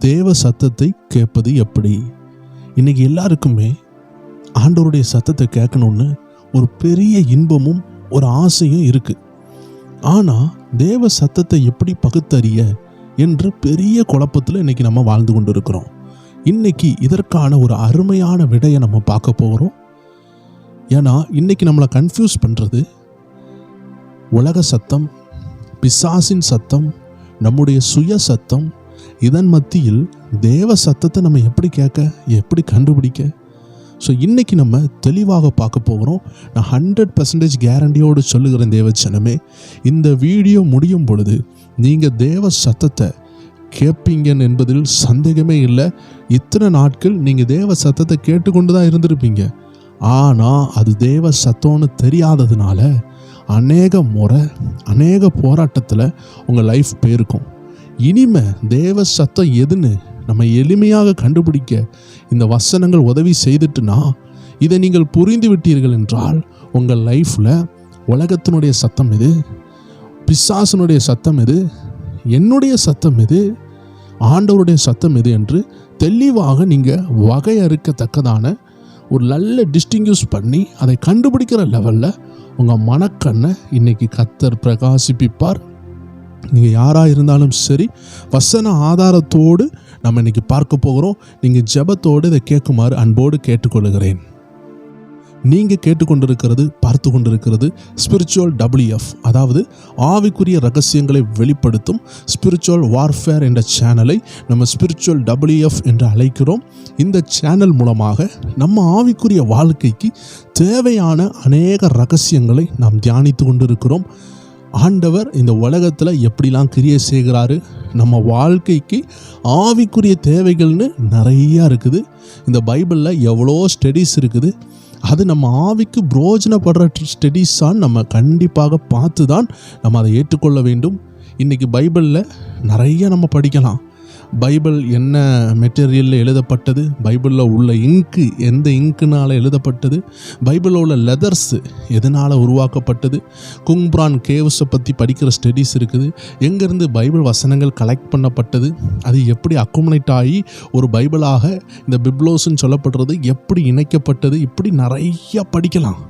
தேவ சத்தத்தை கேட்பது எப்படி? இன்னைக்கு எல்லாருக்குமே ஆண்டவருடைய சத்தத்தை கேட்கணும்னு ஒரு பெரிய இன்பமும் ஒரு ஆசையும் இருக்கு. ஆனால் தேவ சத்தத்தை எப்படி பகுத்தறிய என்று பெரிய குழப்பத்தில் இன்னைக்கு நம்ம வாழ்ந்து கொண்டு இருக்கிறோம். இன்னைக்கு இதற்கான ஒரு அருமையான விடையை நம்ம பார்க்க போகிறோம். ஏன்னா இன்னைக்கு நம்மளை கன்ஃபியூஸ் பண்ணுறது உலக சத்தம், பிசாசின் சத்தம், நம்முடைய சுய சத்தம். இதன் மத்தியில் தேவ சத்தத்தை நம்ம எப்படி கேட்க, எப்படி கண்டுபிடிக்க? ஸோ இன்றைக்கி நம்ம தெளிவாக பார்க்க போகிறோம். நான் 100% கேரண்டியோடு சொல்லுகிறேன் தேவச்சனமே, இந்த வீடியோ முடியும் பொழுது நீங்கள் தேவ சத்தத்தை கேட்பீங்க என்பதில் சந்தேகமே இல்லை. இத்தனை நாட்கள் நீங்கள் தேவ சத்தத்தை கேட்டுக்கொண்டு தான் இருந்திருப்பீங்க. ஆனால் அது தேவ சத்தம்னு தெரியாததுனால அநேக முறை அநேக போராட்டத்தில் உங்கள் லைஃப் போயிருக்கும். இனிமே தேவ சத்தம் எதுன்னு நம்ம எளிமையாக கண்டுபிடிக்க இந்த வசனங்கள் உதவி செய்துட்டுனா, இதை நீங்கள் புரிந்து விட்டீர்கள் என்றால் உங்கள் லைஃப்பில் உலகத்தினுடைய சத்தம் எது, பிசாசனுடைய சத்தம் எது, என்னுடைய சத்தம் எது, ஆண்டவருடைய சத்தம் எது என்று தெளிவாக நீங்கள் வகையறுக்கத்தக்கதான ஒரு நல்ல டிஸ்டிங்யூஸ் பண்ணி அதை கண்டுபிடிக்கிற லெவலில் உங்கள் மனக்கண்ணை இன்னைக்கு கர்த்தர் பிரகாசிப்பிப்பார். நீங்கள் யாராக இருந்தாலும் சரி, வசன ஆதாரத்தோடு நம்ம இன்னைக்கு பார்க்க போகிறோம். நீங்கள் ஜெபத்தோடு இதை கேட்குமாறு அன்போடு கேட்டுக்கொள்கிறேன். நீங்கள் கேட்டுக்கொண்டிருக்கிறது, பார்த்து கொண்டிருக்கிறது ஸ்பிரிச்சுவல் WF, அதாவது ஆவிக்குரிய ரகசியங்களை வெளிப்படுத்தும் ஸ்பிரிச்சுவல் வார்ஃபேர் என்ற சேனலை நம்ம ஸ்பிரிச்சுவல் WF என்று அழைக்கிறோம். இந்த சேனல் மூலமாக நம்ம ஆவிக்குரிய வாழ்க்கைக்கு தேவையான அநேக ரகசியங்களை நாம் தியானித்து கொண்டிருக்கிறோம். ஆண்டவர் இந்த உலகத்தில் எப்படிலாம் கிரியை செய்கிறாரு, நம்ம வாழ்க்கைக்கு ஆவிக்குரிய தேவைகள்னு நிறையா இருக்குது. இந்த பைபிளில் எவ்வளோ ஸ்டடீஸ் இருக்குது. அது நம்ம ஆவிக்கு புரோஜனப்படுற ஸ்டடீஸான்னு நம்ம கண்டிப்பாக பார்த்து தான் நம்ம அதை ஏற்றுக்கொள்ள வேண்டும். இன்றைக்கி பைபிளில் நிறைய நம்ம படிக்கலாம். பைபிள் என்ன மெட்டீரியலில் எழுதப்பட்டது, பைபிளில் உள்ள இங்கு எந்த இங்க்குனால் எழுதப்பட்டது, பைபிளில் உள்ள லெதர்ஸு எதனால் உருவாக்கப்பட்டது, குங்ப்ரான் கேவ்ஸை பற்றி படிக்கிற ஸ்டடீஸ் இருக்குது. எங்கேருந்து பைபிள் வசனங்கள் கலெக்ட் பண்ணப்பட்டது, அது எப்படி அக்குமுலேட் ஆகி ஒரு பைபிளாக இந்த பிப்ளோஸ்ன்னு சொல்லப்படுறது எப்படி இணைக்கப்பட்டது, இப்படி நிறைய படிக்கலாம்.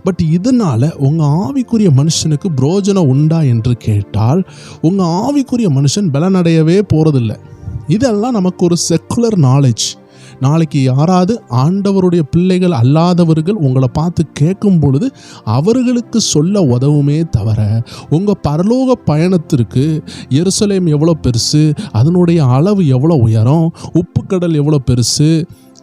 பட் இதனால் உங்கள் ஆவிக்குரிய மனுஷனுக்கு புரோஜனம் உண்டா என்று கேட்டால், உங்கள் ஆவிக்குரிய மனுஷன் பலனடையவே போகிறதில்லை. இதெல்லாம் நமக்கு ஒரு செக்குலர் நாலேஜ். நாளைக்கு யாராவது ஆண்டவருடைய பிள்ளைகள் அல்லாதவர்கள் உங்களை பார்த்து கேட்கும் பொழுது அவர்களுக்கு சொல்ல உதவுமே தவிர, உங்கள் பரலோக பயணத்திற்கு எருசலேம் எவ்வளோ பெருசு, அதனுடைய அளவு எவ்வளோ உயரம், உப்புக்கடல் எவ்வளோ பெருசு,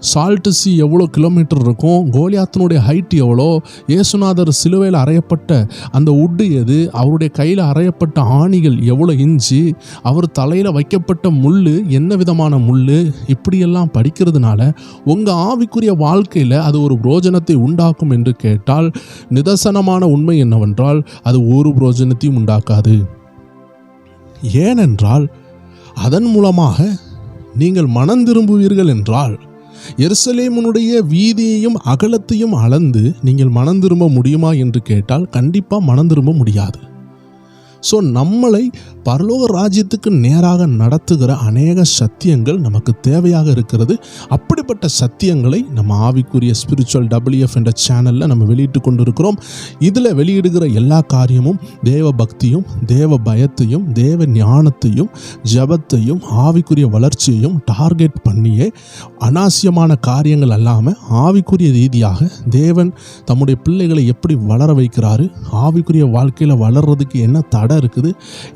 சால்ட் சி எவ்வளோ கிலோமீட்டர் இருக்கும், கோலியாத்தினுடைய ஹைட் எவ்வளோ, இயேசுநாதர் சிலுவையில் அறையப்பட்ட அந்த உட்டு எது, அவருடைய கையில் அறையப்பட்ட ஆணிகள் எவ்வளோ இன்ச்சு, அவர் தலையில் வைக்கப்பட்ட முள் என்ன விதமான முள், இப்படியெல்லாம் படிக்கிறதுனால உங்கள் ஆவிக்குரிய வாழ்க்கையில் அது ஒரு புரோஜனத்தை உண்டாக்கும் என்று கேட்டால், நிதர்சனமான உண்மை என்னவென்றால் அது ஒரு புரோஜனத்தையும் உண்டாக்காது. ஏனென்றால் அதன் மூலமாக நீங்கள் மனம் திரும்புவீர்கள் என்றால், எருசலேமுடைய வீதியையும் அகலத்தையும் அளந்து நீங்கள் மனம் திரும்ப முடியுமா என்று கேட்டால் கண்டிப்பாக மனம் திரும்ப முடியாது. ஸோ நம்மளை பரலோக ராஜ்யத்துக்கு நேராக நடத்துகிற அநேக சத்தியங்கள் நமக்கு தேவையாக இருக்கிறது. அப்படிப்பட்ட சத்தியங்களை நம்ம ஆவிக்குரிய ஸ்பிரிச்சுவல் WF என்ற சேனலில் நம்ம வெளியிட்டு கொண்டு இருக்கிறோம். இதில் வெளியிடுகிற எல்லா காரியமும் தேவ பக்தியும், தேவ பயத்தையும், தேவ ஞானத்தையும், ஜபத்தையும், ஆவிக்குரிய வளர்ச்சியையும் டார்கெட் பண்ணியே, அனாவசியமான காரியங்கள் அல்லாமல் ஆவிக்குரிய ரீதியாக தேவன் தம்முடைய பிள்ளைகளை எப்படி வளர வைக்கிறாரு, ஆவிக்குரிய வாழ்க்கையில் வளர்றதுக்கு என்ன தடை இருக்குது,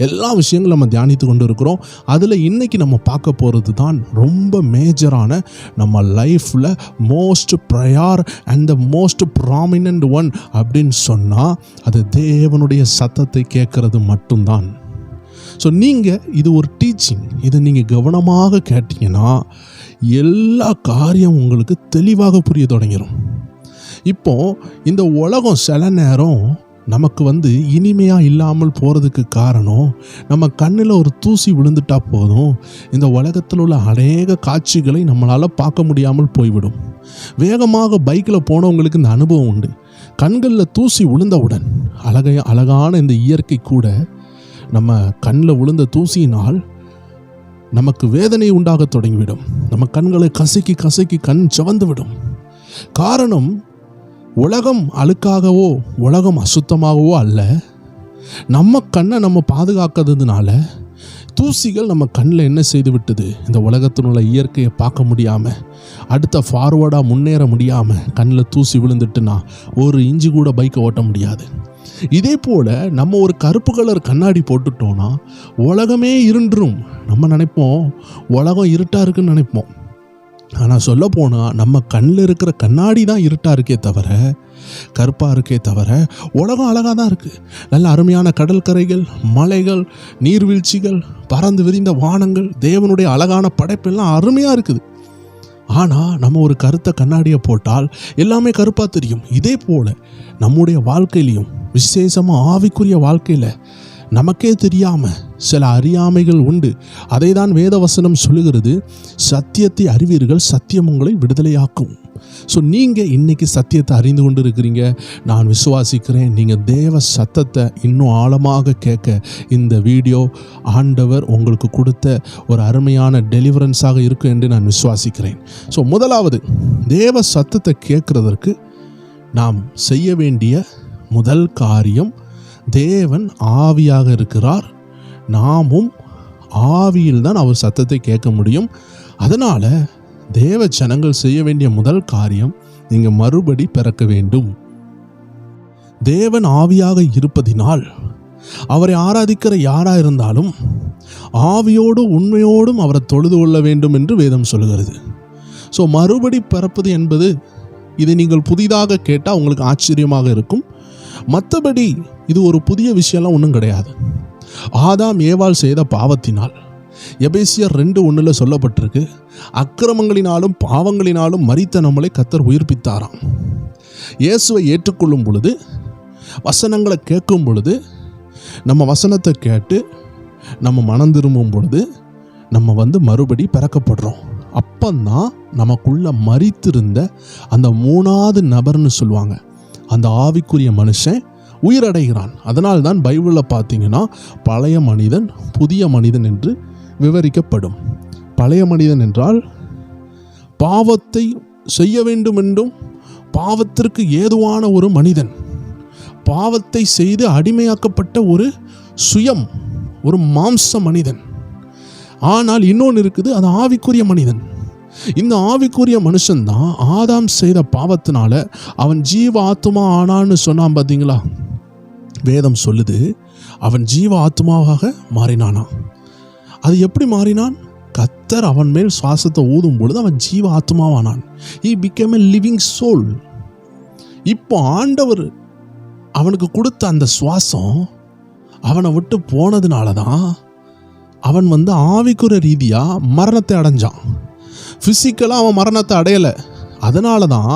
எல்லா விஷயங்களும் நம்ம தியானித்து கொண்டு இருக்கிறோம். அதில் இன்னைக்கு நம்ம பார்க்க போகிறது தான் ரொம்ப மேஜரான, நம்ம லைஃப்பில் most prior and the most prominent one அப்படின்னு சொன்னால் அது தேவனுடைய சத்தத்தை கேட்கறது மட்டும்தான். ஸோ நீங்கள் இது ஒரு டீச்சிங், இதை நீங்கள் கவனமாக கேட்டீங்கன்னா எல்லா காரியம் உங்களுக்கு தெளிவாக புரிய தொடங்கிடும். இப்போ இந்த உலகம் சில நேரம் நமக்கு இனிமையாக இல்லாமல் போகிறதுக்கு காரணம், நம்ம கண்ணில் ஒரு தூசி விழுந்துட்டா போதும், இந்த உலகத்தில் உள்ள அநேக காட்சிகளை நம்மளால் பார்க்க முடியாமல் போய்விடும். வேகமாக பைக்கில் போனவங்களுக்கு இந்த அனுபவம் உண்டு. கண்களில் தூசி விழுந்தவுடன் அழகான இந்த இயற்கை கூட நம்ம கண்ணில் விழுந்த தூசியினால் நமக்கு வேதனை உண்டாக தொடங்கிவிடும். நம்ம கண்களை கசக்கி கசக்கி கண் சிவந்து விடும். காரணம், உலகம் அழுக்காகவோ உலகம் அசுத்தமாகவோ அல்ல, நம்ம கண்ணை நம்ம பாதுகாக்கிறதுனால தூசிகள் நம்ம கண்ணில் என்ன செய்து விட்டது, இந்த உலகத்தினுள்ள இயற்கையை பார்க்க முடியாமல், அடுத்த ஃபார்வர்டாக முன்னேற முடியாமல் கண்ணில் தூசி விழுந்துட்டுனா ஒரு இன்ச்சு கூட பைக்கை ஓட்ட முடியாது. இதே போல் நம்ம ஒரு கருப்பு கலர் கண்ணாடி போட்டுட்டோன்னா உலகமே இருண்டும். நம்ம நினைப்போம் உலகம் இருட்டாக இருக்குன்னு நினைப்போம். ஆனால் சொல்ல போனால் நம்ம கண்ணில் இருக்கிற கண்ணாடி தான் இருட்டாக இருக்கே தவிர, கருப்பாக இருக்கே தவிர, உலகம் அழகாக தான் இருக்குது. நல்ல அருமையான கடற்கரைகள், மலைகள், நீர்வீழ்ச்சிகள், பறந்து விரிந்த வானங்கள், தேவனுடைய அழகான படைப்பெல்லாம் அருமையாக இருக்குது. ஆனால் நம்ம ஒரு கருத்த கண்ணாடியை போட்டால் எல்லாமே கருப்பாக தெரியும். இதே போல் நம்முடைய வாழ்க்கையிலையும், விசேஷமாக ஆவிக்குரிய வாழ்க்கையில் நமக்கே தெரியாமல் சில அறியாமைகள் உண்டு. அதை தான் வேதவசனம் சொல்லுகிறது, சத்தியத்தை அறிவீர்கள், சத்தியம் உங்களை விடுதலையாக்கும். ஸோ நீங்கள் இன்றைக்கி சத்தியத்தை அறிந்து கொண்டு இருக்கிறீங்க. நான் விசுவாசிக்கிறேன் நீங்கள் தேவ சத்தத்தை இன்னும் ஆழமாக கேட்க இந்த வீடியோ ஆண்டவர் உங்களுக்கு கொடுத்த ஒரு அருமையான டெலிவரன்ஸாக இருக்கும் என்று நான் விசுவாசிக்கிறேன். ஸோ முதலாவது, தேவ சத்தத்தை கேட்குறதற்கு நாம் செய்ய வேண்டிய முதல் காரியம், தேவன் ஆவியாக இருக்கிறார். நாமும் ஆவியில் தான் அவர் சத்தத்தை கேட்க முடியும். அதனால் தேவ ஜனங்கள் செய்ய வேண்டிய முதல் காரியம், நீங்கள் மறுபடி பிறக்க வேண்டும். தேவன் ஆவியாக இருப்பதினால் அவரை ஆராதிக்கிற யாராக இருந்தாலும் ஆவியோடும் உண்மையோடும் அவரை தொழுது கொள்ள வேண்டும் என்று வேதம் சொல்கிறது. ஸோ மறுபடி பிறப்பது என்பது, இதை நீங்கள் புதிதாக கேட்டால் உங்களுக்கு ஆச்சரியமாக இருக்கும். மற்றபடி இது ஒரு புதிய விஷயம்லாம் ஒன்றும் கிடையாது. ஆதாம் ஏவாள் செய்த பாவத்தினால், எபேசியர் 2:1 சொல்லப்பட்டிருக்கு, அக்கிரமங்களினாலும் பாவங்களினாலும் மரித்த நம்மளை கர்த்தர் உயிர்ப்பித்தாராம். இயேசுவை ஏற்றுக்கொள்ளும் பொழுது, வசனங்களை கேட்கும் பொழுது, நம்ம வசனத்தை கேட்டு நம்ம மனம் திரும்பும் பொழுது நம்ம மறுபடி பிறக்கப்படுறோம். அப்பந்தான் நமக்குள்ள மரித்திருந்த அந்த 3வது நபர்னு சொல்லுவாங்க, அந்த ஆவிக்குரிய மனுஷன் உயிரடைகிறான். அதனால் தான் பைபிளில் பார்த்தீங்கன்னா பழைய மனிதன் புதிய மனிதன் என்று விவரிக்கப்படும். பழைய மனிதன் என்றால் பாவத்தை செய்ய வேண்டும் என்றும் பாவத்திற்கு ஏதுவான ஒரு மனிதன், பாவத்தை செய்து அடிமையாக்கப்பட்ட ஒரு சுயம், ஒரு மாம்ச மனிதன். ஆனால் இன்னொன்று இருக்குது, அது ஆவிக்குரிய மனிதன். இந்த ஆவிக்குரிய மனுஷன்தான் ஆதாம் செய்த பாவத்தினால அவன் ஜீவ ஆத்மா ஆனான்னு சொன்னான். பார்த்தீங்களா, வேதம் சொல்லுது அவன் ஜீவ ஆத்மாவாக மாறினானா. அது எப்படி மாறினான்? கர்த்தர் அவன் மேல் சுவாசத்தை ஊதும் பொழுது அவன் ஜீவ ஆத்மாவானான். He became a living soul. இப்போ ஆண்டவர் அவனுக்கு கொடுத்த அந்த சுவாசம் அவனை விட்டு போனதுனால தான் அவன் ஆவிக்குரிய ரீதியாக மரணத்தை அடைஞ்சான். ஃபிசிக்கலாக அவன் மரணத்தை அடையலை. அதனால தான்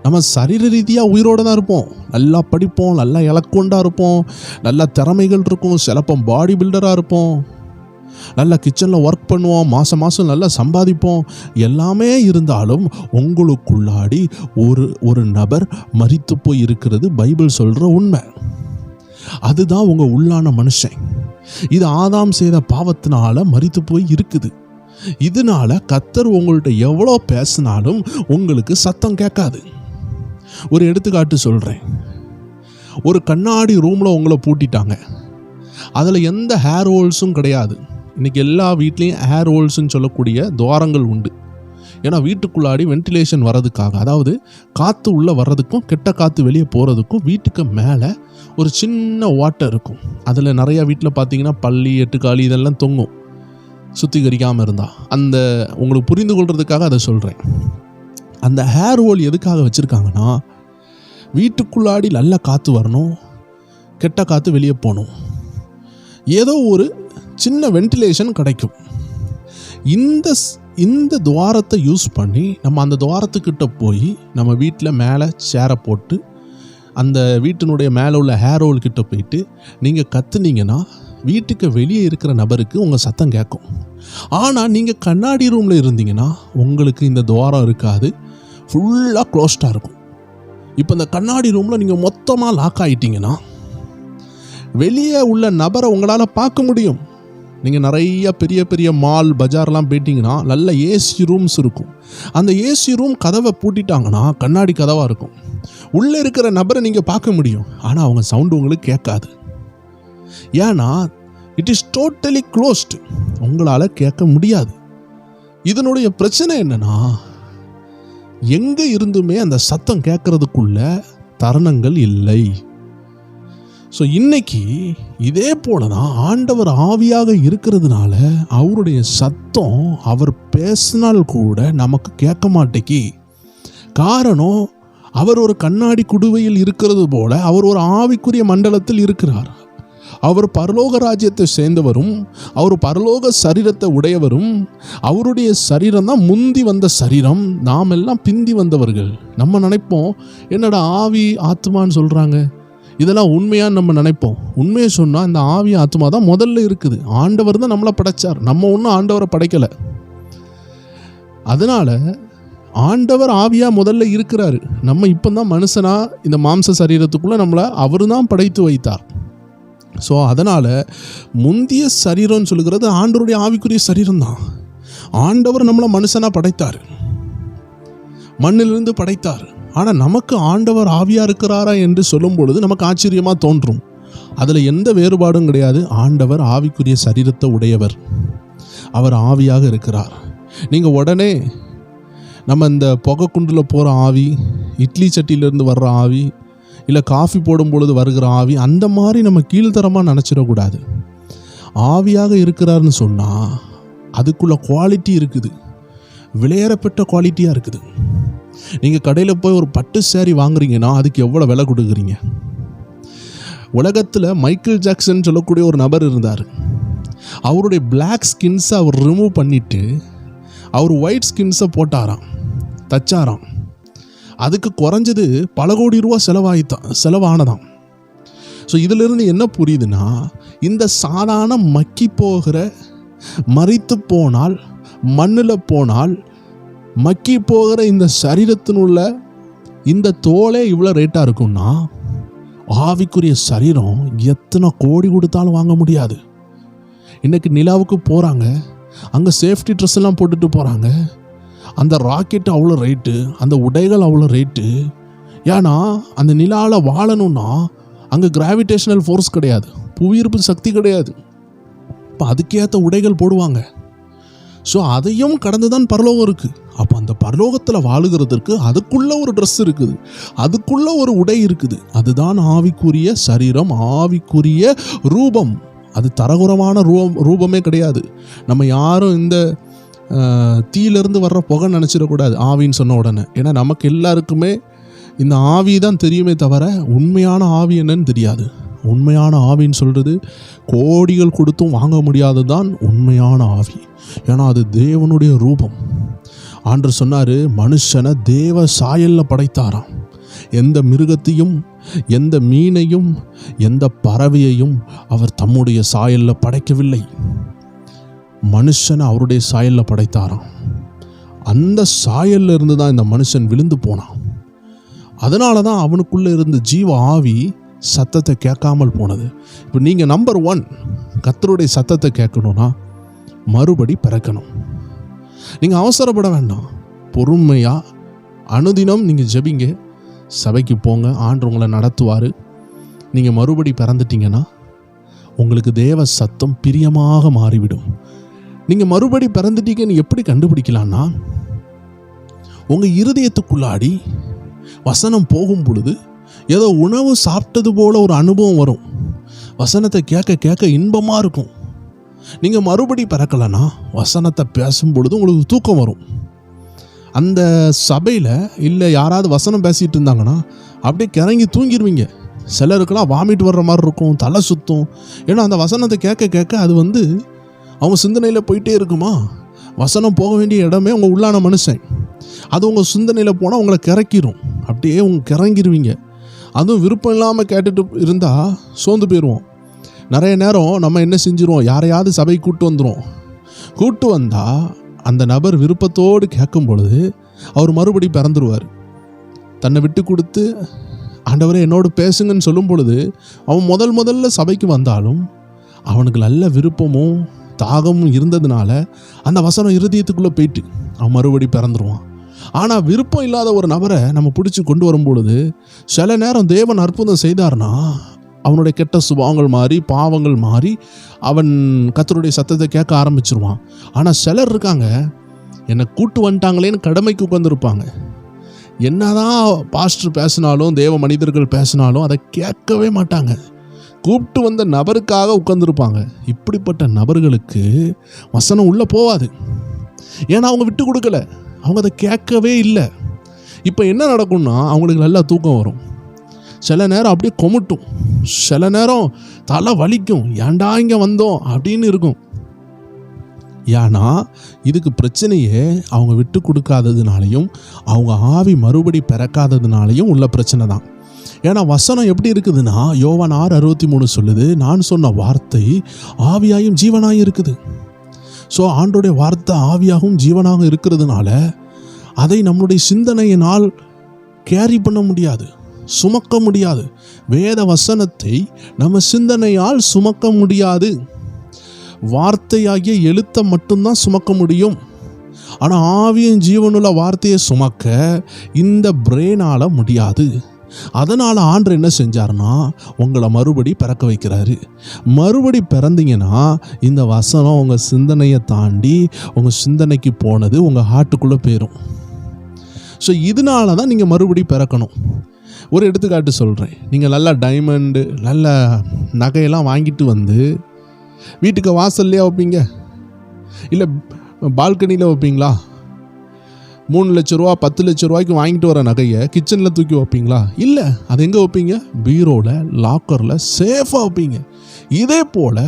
நம்ம சரீர ரீதியாக உயிரோடு தான் இருப்போம், நல்லா படிப்போம், நல்லா இலக்கொண்டாக இருப்போம், நல்ல திறமைகள் இருக்கும், சிலப்போ பாடி பில்டராக இருப்போம், நல்லா கிச்சனில் ஒர்க் பண்ணுவோம், மாதம் மாதம் நல்லா சம்பாதிப்போம். எல்லாமே இருந்தாலும் உங்களுக்குள்ளாடி ஒரு நபர் மரித்து போய் இருக்கிறது பைபிள் சொல்கிற உண்மை. அதுதான் உங்கள் உள்ளான மனுஷன். இது ஆதாம் செய்த பாவத்தினால மரித்து போய் இருக்குது. இதனால கர்த்தர் உங்கள்கிட்ட எவ்வளோ பேசினாலும் உங்களுக்கு சத்தம் கேட்காது. ஒரு எடுத்துக்காட்டு சொல்கிறேன். ஒரு கண்ணாடி ரூமில் உங்களை பூட்டிட்டாங்க, அதில் எந்த ஹேர் ஹோல்ஸும் கிடையாது. இன்றைக்கி எல்லா வீட்லேயும் ஹேர் ஹோல்ஸ்ன்னு சொல்லக்கூடிய துவாரங்கள் உண்டு. ஏன்னா வீட்டுக்குள்ளாடி வென்டிலேஷன் வர்றதுக்காக, அதாவது காற்று உள்ளே வர்றதுக்கும் கெட்ட காற்று வெளியே போகிறதுக்கும் வீட்டுக்கு மேலே ஒரு சின்ன ஓட்டை இருக்கும். அதில் நிறையா வீட்டில் பார்த்தீங்கன்னா பல்லி, எட்டுக்காளி இதெல்லாம் தொங்கும் சுத்திகரிக்காமல் இருந்தால். அந்த உங்களுக்கு புரிந்து கொள்றதுக்காக அதை சொல்கிறேன். அந்த ஹேர் ஹோல் எதுக்காக வச்சுருக்காங்கன்னா, வீட்டுக்குள்ளாடி நல்ல காற்று வரணும், கெட்ட காற்று வெளியே போகணும், ஏதோ ஒரு சின்ன வென்டிலேஷன் கிடைக்கும். இந்த துவாரத்தை யூஸ் பண்ணி நம்ம அந்த துவாரத்துக்கிட்ட போய் நம்ம வீட்டில் மேலே சேரை போட்டு அந்த வீட்டினுடைய மேலே உள்ள ஹேர் ஹோல் கிட்ட போயிட்டு நீங்கள் கத்துனீங்கன்னா வீட்டுக்கு வெளியே இருக்கிற நபருக்கு உங்கள் சத்தம் கேட்கும். ஆனால் நீங்கள் கண்ணாடி ரூமில் இருந்தீங்கன்னா உங்களுக்கு இந்த துவாரம் இருக்காது, ஃபுல்லாக க்ளோஸ்டாக இருக்கும். இப்போ இந்த கண்ணாடி ரூமில் நீங்கள் மொத்தமாக லாக் ஆகிட்டீங்கன்னா வெளியே உள்ள நபரை உங்களால் பார்க்க முடியும். நீங்கள் நிறைய பெரிய பெரிய மால் பஜார்லாம் போயிட்டீங்கன்னா நல்ல ஏசி ரூம்ஸ் இருக்கும். அந்த ஏசி ரூம் கதவை பூட்டிட்டாங்கன்னா கண்ணாடி கதவாக இருக்கும். உள்ளே இருக்கிற நபரை நீங்கள் பார்க்க முடியும், ஆனால் அவங்க சவுண்டு உங்களுக்கு கேட்காது. ஏன்னா இட் இஸ் டோட்டலி க்ளோஸ்டு, உங்களால் கேட்க முடியாது. இதனுடைய பிரச்சனை என்னன்னா, எங்கே இருந்துமே அந்த சத்தம் கேட்கறதுக்குள்ள தருணங்கள் இல்லை. ஸோ இன்னைக்கு இதே போல தான் ஆண்டவர் ஆவியாக இருக்கிறதுனால அவருடைய சத்தம் அவர் பேசினால் கூட நமக்கு கேட்க மாட்டேங்கி. காரணம், அவர் ஒரு கண்ணாடி குடுவையில் இருக்கிறது போல அவர் ஒரு ஆவிக்குரிய மண்டலத்தில் இருக்கிறார். அவர் பரலோக ராஜ்யத்தை சேர்ந்தவரும், அவர் பரலோக சரீரத்தை உடையவரும். அவருடைய சரீரம் தான் முந்தி வந்த சரீரம், நாம் எல்லாம் பிந்தி வந்தவர்கள். நம்ம நினைப்போம், என்னடா ஆவி ஆத்மான்னு சொல்கிறாங்க, இதெல்லாம் உண்மையான்னு நம்ம நினைப்போம். உண்மையை சொன்னால் இந்த ஆவி ஆத்மா தான் முதல்ல இருக்குது. ஆண்டவர் தான் நம்மளை படைச்சார், நம்ம ஒன்றும் ஆண்டவரை படைக்கலை. அதனால் ஆண்டவர் ஆவியாக முதல்ல இருக்கிறாரு. நம்ம இப்போ தான் மனுஷனாக இந்த மாம்ச சரீரத்துக்குள்ளே நம்மளை அவர் தான் படைத்து வைத்தார். ஸோ அதனால் முந்திய சரீரம்னு சொல்லுகிறது ஆண்டவருடைய ஆவிக்குரிய சரீரம் தான். ஆண்டவர் நம்மளை மனுஷனாக படைத்தார், மண்ணிலிருந்து படைத்தார். ஆனால் நமக்கு ஆண்டவர் ஆவியாக இருக்கிறாரா என்று சொல்லும் பொழுது நமக்கு ஆச்சரியமாக தோன்றும். அதில் எந்த வேறுபாடும் கிடையாது. ஆண்டவர் ஆவிக்குரிய சரீரத்தை உடையவர், அவர் ஆவியாக இருக்கிறார். நீங்கள் உடனே நம்ம இந்த புகை குண்டில் போகிற ஆவி, இட்லி சட்டியிலேருந்து வர்ற ஆவி, இல்லை காஃபி போடும் பொழுது வருகிற ஆவி, அந்த மாதிரி நம்ம கீழ்த்தரமாக நினச்சிடக்கூடாது. ஆவியாக இருக்கிறாருன்னு சொன்னால் அதுக்குள்ள குவாலிட்டி இருக்குது, விலையேறப்பட்ட குவாலிட்டியாக இருக்குது. நீங்கள் கடையில் போய் ஒரு பட்டு சேரீ வாங்குறீங்கன்னா அதுக்கு எவ்வளோ விலை கொடுக்குறீங்க? உலகத்தில் மைக்கேல் ஜாக்சன் சொல்லக்கூடிய ஒரு நபர் இருந்தார். அவருடைய பிளாக் ஸ்கின்ஸை அவர் ரிமூவ் பண்ணிவிட்டு அவர் ஒயிட் ஸ்கின்ஸை போட்டாராம், தச்சாராம். அதுக்கு குறைஞ்சது பல கோடி ரூபா செலவானதாம். ஸோ இதிலிருந்து என்ன புரியுதுன்னா, இந்த சாதாரண மக்கி போகிற, மரித்து போனால் மண்ணில் போனால் மக்கி போகிற இந்த சரீரத்தினுள்ள இந்த தோலே இவ்வளோ ரேட்டாக இருக்கும்னா, ஆவிக்குரிய சரீரம் எத்தனை கோடி கொடுத்தாலும் வாங்க முடியாது. இன்றைக்கி நிலாவுக்கு போகிறாங்க, அங்கே சேஃப்டி ட்ரெஸ் எல்லாம் போட்டுட்டு போகிறாங்க. அந்த ராக்கெட்டு அவ்வளோ ரேட்டு, அந்த உடைகள் அவ்வளோ ரேட்டு. ஏன்னா அந்த நிலாவில் வாழணும்னா அங்கே கிராவிடேஷனல் ஃபோர்ஸ் கிடையாது, புவியீர்ப்பு சக்தி கிடையாது. இப்போ அதுக்கேற்ற உடைகள் போடுவாங்க. ஸோ அதையும் கடந்து தான் பரலோகம் இருக்குது. அப்போ அந்த பரலோகத்தில் வாழுகிறதுக்கு அதுக்குள்ளே ஒரு ட்ரெஸ் இருக்குது, அதுக்குள்ளே ஒரு உடை இருக்குது. அதுதான் ஆவிக்குரிய சரீரம், ஆவிக்குரிய ரூபம். அது தரகுறமான ரூபமே கிடையாது. நம்ம யாரும் இந்த தீயிலிருந்து வர்ற புகை நினச்சிடக்கூடாது ஆவின்னு சொன்ன உடனே. ஏன்னா நமக்கு எல்லாருக்குமே இந்த ஆவி தான் தெரியுமே தவிர உண்மையான ஆவி என்னன்னு தெரியாது. உண்மையான ஆவின்னு சொல்கிறது கோடிகள் கொடுத்தும் வாங்க முடியாதது தான் உண்மையான ஆவி. ஏன்னா அது தேவனுடைய ரூபம். ஆண்டவர் சொன்னார், மனுஷனை தேவ சாயலில் படைத்தாராம். எந்த மிருகத்தையும், எந்த மீனையும், எந்த பறவையையும் அவர் தம்முடைய சாயலில் படைக்கவில்லை. மனுஷனை அவருடைய சாயலில் படைத்தாராம். அந்த சாயலில் இருந்து தான் இந்த மனுஷன் விழுந்து போனான். அதனால தான் அவனுக்குள்ளே இருந்த ஜீவ ஆவி சத்தத்தை கேட்காமல் போனது. இப்போ நீங்கள் நம்பர் 1 கர்த்தருடைய சத்தத்தை கேட்கணும்னா மறுபடி பிறக்கணும். நீங்கள் அவசரப்பட வேண்டாம், பொறுமையாக அனுதினம் நீங்கள் ஜெபிங்க, சபைக்கு போங்க, ஆண்டவர் உங்களை நடத்துவார். நீங்கள் மறுபடி பிறந்துட்டீங்கன்னா உங்களுக்கு தேவ சத்தம் பிரியமாக மாறிவிடும். நீங்கள் மறுபடி பிறந்துட்டீங்கன்னு எப்படி கண்டுபிடிக்கலான்னா, உங்கள் இருதயத்துக்குள்ளாடி வசனம் போகும் பொழுது ஏதோ உணவு சாப்பிட்டது போல ஒரு அனுபவம் வரும். வசனத்தை கேட்க கேட்க இன்பமாக இருக்கும். நீங்கள் மறுபடி பிறக்கலைன்னா வசனத்தை பேசும் பொழுது உங்களுக்கு தூக்கம் வரும். அந்த சபையில் இல்லை யாராவது வசனம் பேசிகிட்டு இருந்தாங்கன்னா அப்படியே கிறங்கி தூங்கிடுவீங்க. சிலருக்கெல்லாம் வாமிட் வர்ற மாதிரி இருக்கும், தலை சுற்றும். ஏன்னா அந்த வசனத்தை கேட்க கேட்க அது அவங்க சிந்தனையில் போயிட்டே இருக்குமா. வசனம் போக வேண்டிய இடமே உங்கள் உள்ளான மனுஷன், அது உங்கள் சிந்தனையில் போனால் உங்களை கிறக்கிரும். அப்படியே கிறங்கிடுவீங்க. அதுவும் விருப்பம் இல்லாமல் கேட்டுட்டு இருந்தால் சோர்ந்து போயிடுவோம். நிறைய நேரம் நம்ம என்ன செஞ்சிருவோம், யாரையாவது சபைக்கு கூட்டு வந்தால் அந்த நபர் விருப்பத்தோடு கேட்கும் பொழுது அவர் மறுபடி பிறந்துருவார். தன்னை விட்டு கொடுத்து ஆண்டவரே என்னோடு பேசுங்கன்னு சொல்லும் பொழுது அவன் முதல்ல சபைக்கு வந்தாலும் அவனுக்கு நல்ல விருப்பமும் தாகமும் இருந்ததுனால அந்த வசனம் இருதயத்துக்குள்ளே போயிட்டு அவன் மறுபடி பிறந்துருவான். ஆனால் விருப்பம் இல்லாத ஒரு நபரை நம்ம பிடிச்சி கொண்டு வரும் பொழுது சில நேரம் தேவன் அற்புதம் செய்தார்னா அவனுடைய கெட்ட சுபாவங்கள் மாறி பாவங்கள் மாறி அவன் கர்த்தருடைய சத்தத்தை கேட்க ஆரம்பிச்சிருவான். ஆனால் சிலர் இருக்காங்க, என்னை கூட்டு வந்துட்டாங்களேன்னு கடமைக்கு உட்காந்துருப்பாங்க. என்னதான் பாஸ்டர் பேசினாலும் தேவ மனிதர்கள் பேசினாலும் அதை கேட்கவே மாட்டாங்க. கூப்பிட்டு வந்த நபருக்காக உட்காந்துருப்பாங்க. இப்படிப்பட்ட நபர்களுக்கு வசனம் உள்ளே போகாது. ஏன்னா அவங்க விட்டு கொடுக்கல, அவங்க அதை கேட்கவே இல்லை. இப்போ என்ன நடக்கும்னா அவங்களுக்கு நல்லா தூக்கம் வரும், சில நேரம் அப்படியே கொமுட்டும், சில நேரம் தலை வலிக்கும், ஏன்டா இங்கே வந்தோம் அப்படின்னு இருக்கும். ஏன்னா இதுக்கு பிரச்சனையே அவங்க விட்டு கொடுக்காததுனாலையும் அவங்க ஆவி மறுபடி பிறக்காததுனாலையும் உள்ள பிரச்சனை தான். ஏன்னா வசனம் எப்படி இருக்குதுன்னா யோவான் 6:63 சொல்லுது, நான் சொன்ன வார்த்தை ஆவியாயும் ஜீவனாயும் இருக்குது. ஸோ ஆண்டோடைய வார்த்தை ஆவியாகவும் ஜீவனாக இருக்கிறதுனால அதை நம்மளுடைய சிந்தனையினால் கேரி பண்ண முடியாது, சுமக்க முடியாது. வேத வசனத்தை நம்ம சிந்தனையால் சுமக்க முடியாது. வார்த்தையாகிய எழுத்தை மட்டும்தான் சுமக்க முடியும். ஆனால் ஆவியின் ஜீவனுள்ள வார்த்தையை சுமக்க இந்த பிரெயினால் முடியாது. அதனால் ஆண்டவர் என்ன செஞ்சார்னா உங்களை மறுபடி பிறக்க வைக்கிறாரு. மறுபடி பிறந்தீங்கன்னா இந்த வசனம் உங்கள் சிந்தனையை தாண்டி உங்கள் சிந்தனைக்கு போனது உங்கள் ஹார்ட்டுக்குள்ளே போயிடும். ஸோ இதனால தான் நீங்கள் மறுபடி பிறக்கணும். ஒரு எடுத்துக்காட்டு சொல்கிறேன். நீங்கள் நல்லா டைமண்டு நல்ல நகையெல்லாம் வாங்கிட்டு வந்து வீட்டுக்கு வாசல்லையே வைப்பீங்க, இல்லை பால்கனியில் வைப்பீங்களா? 3 லட்ச ரூபா 10 லட்ச ரூபாய்க்கு வாங்கிட்டு வர நகையை கிச்சனில் தூக்கி வைப்பீங்களா? இல்லை. அது எங்கே வைப்பீங்க? பீரோவில், லாக்கரில், சேஃபாக வைப்பீங்க. இதே போல்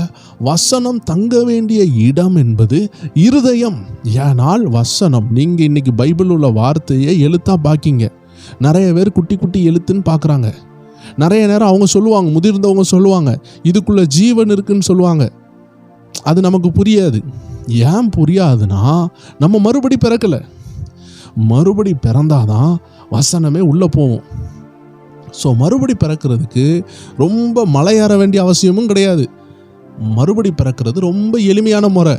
வசனம் தங்க வேண்டிய இடம் என்பது இருதயம். ஏனால் வசனம், நீங்கள் இன்றைக்கி பைபிள் உள்ள வார்த்தையை எழுத்தாக பார்க்கிங்க. நிறைய பேர் குட்டி குட்டி எழுத்துன்னு பார்க்குறாங்க. நிறைய நேரம் அவங்க சொல்லுவாங்க, முதிர்ந்தவங்க சொல்லுவாங்க, இதுக்குள்ளே ஜீவன் இருக்குன்னு சொல்லுவாங்க. அது நமக்கு புரியாது. ஏன் புரியாதுன்னா நம்ம மறுபடி பிறக்கலை. மறுபடி பிறந்தாதான் வசனமே உள்ளே போகும். ஸோ மறுபடி பிறக்கிறதுக்கு ரொம்ப மலையேற வேண்டிய அவசியமும் கிடையாது. மறுபடி பிறக்கிறது ரொம்ப எளிமையான முறை.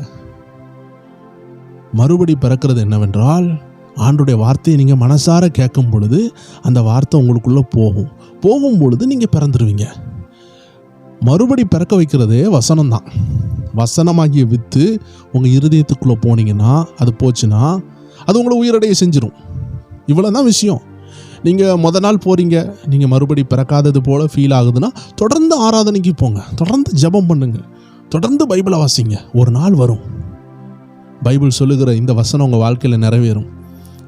மறுபடி பிறக்கிறது என்னவென்றால் ஆண்டுடைய வார்த்தையை நீங்கள் மனசார கேட்கும் பொழுது அந்த வார்த்தை உங்களுக்குள்ளே போகும் பொழுது நீங்கள் பிறந்துடுவீங்க. மறுபடி பிறக்க வைக்கிறதே வசனம்தான். வசனமாகிய வித்து உங்கள் இருதயத்துக்குள்ளே போனீங்கன்னா அது போச்சுன்னா அது உங்களை உயிரடைய செஞ்சிடும். இவ்வளோ தான் விஷயம். நீங்கள் முத நாள் போகிறீங்க, நீங்கள் மறுபடி பிறக்காதது போல் ஃபீல் ஆகுதுன்னா தொடர்ந்து ஆராதனைக்கு போங்க, தொடர்ந்து ஜெபம் பண்ணுங்க, தொடர்ந்து பைபிளை வாசிங்க. ஒரு நாள் வரும் பைபிள் சொல்லுகிற இந்த வசனம் உங்கள் வாழ்க்கையில் நிறைவேறும்.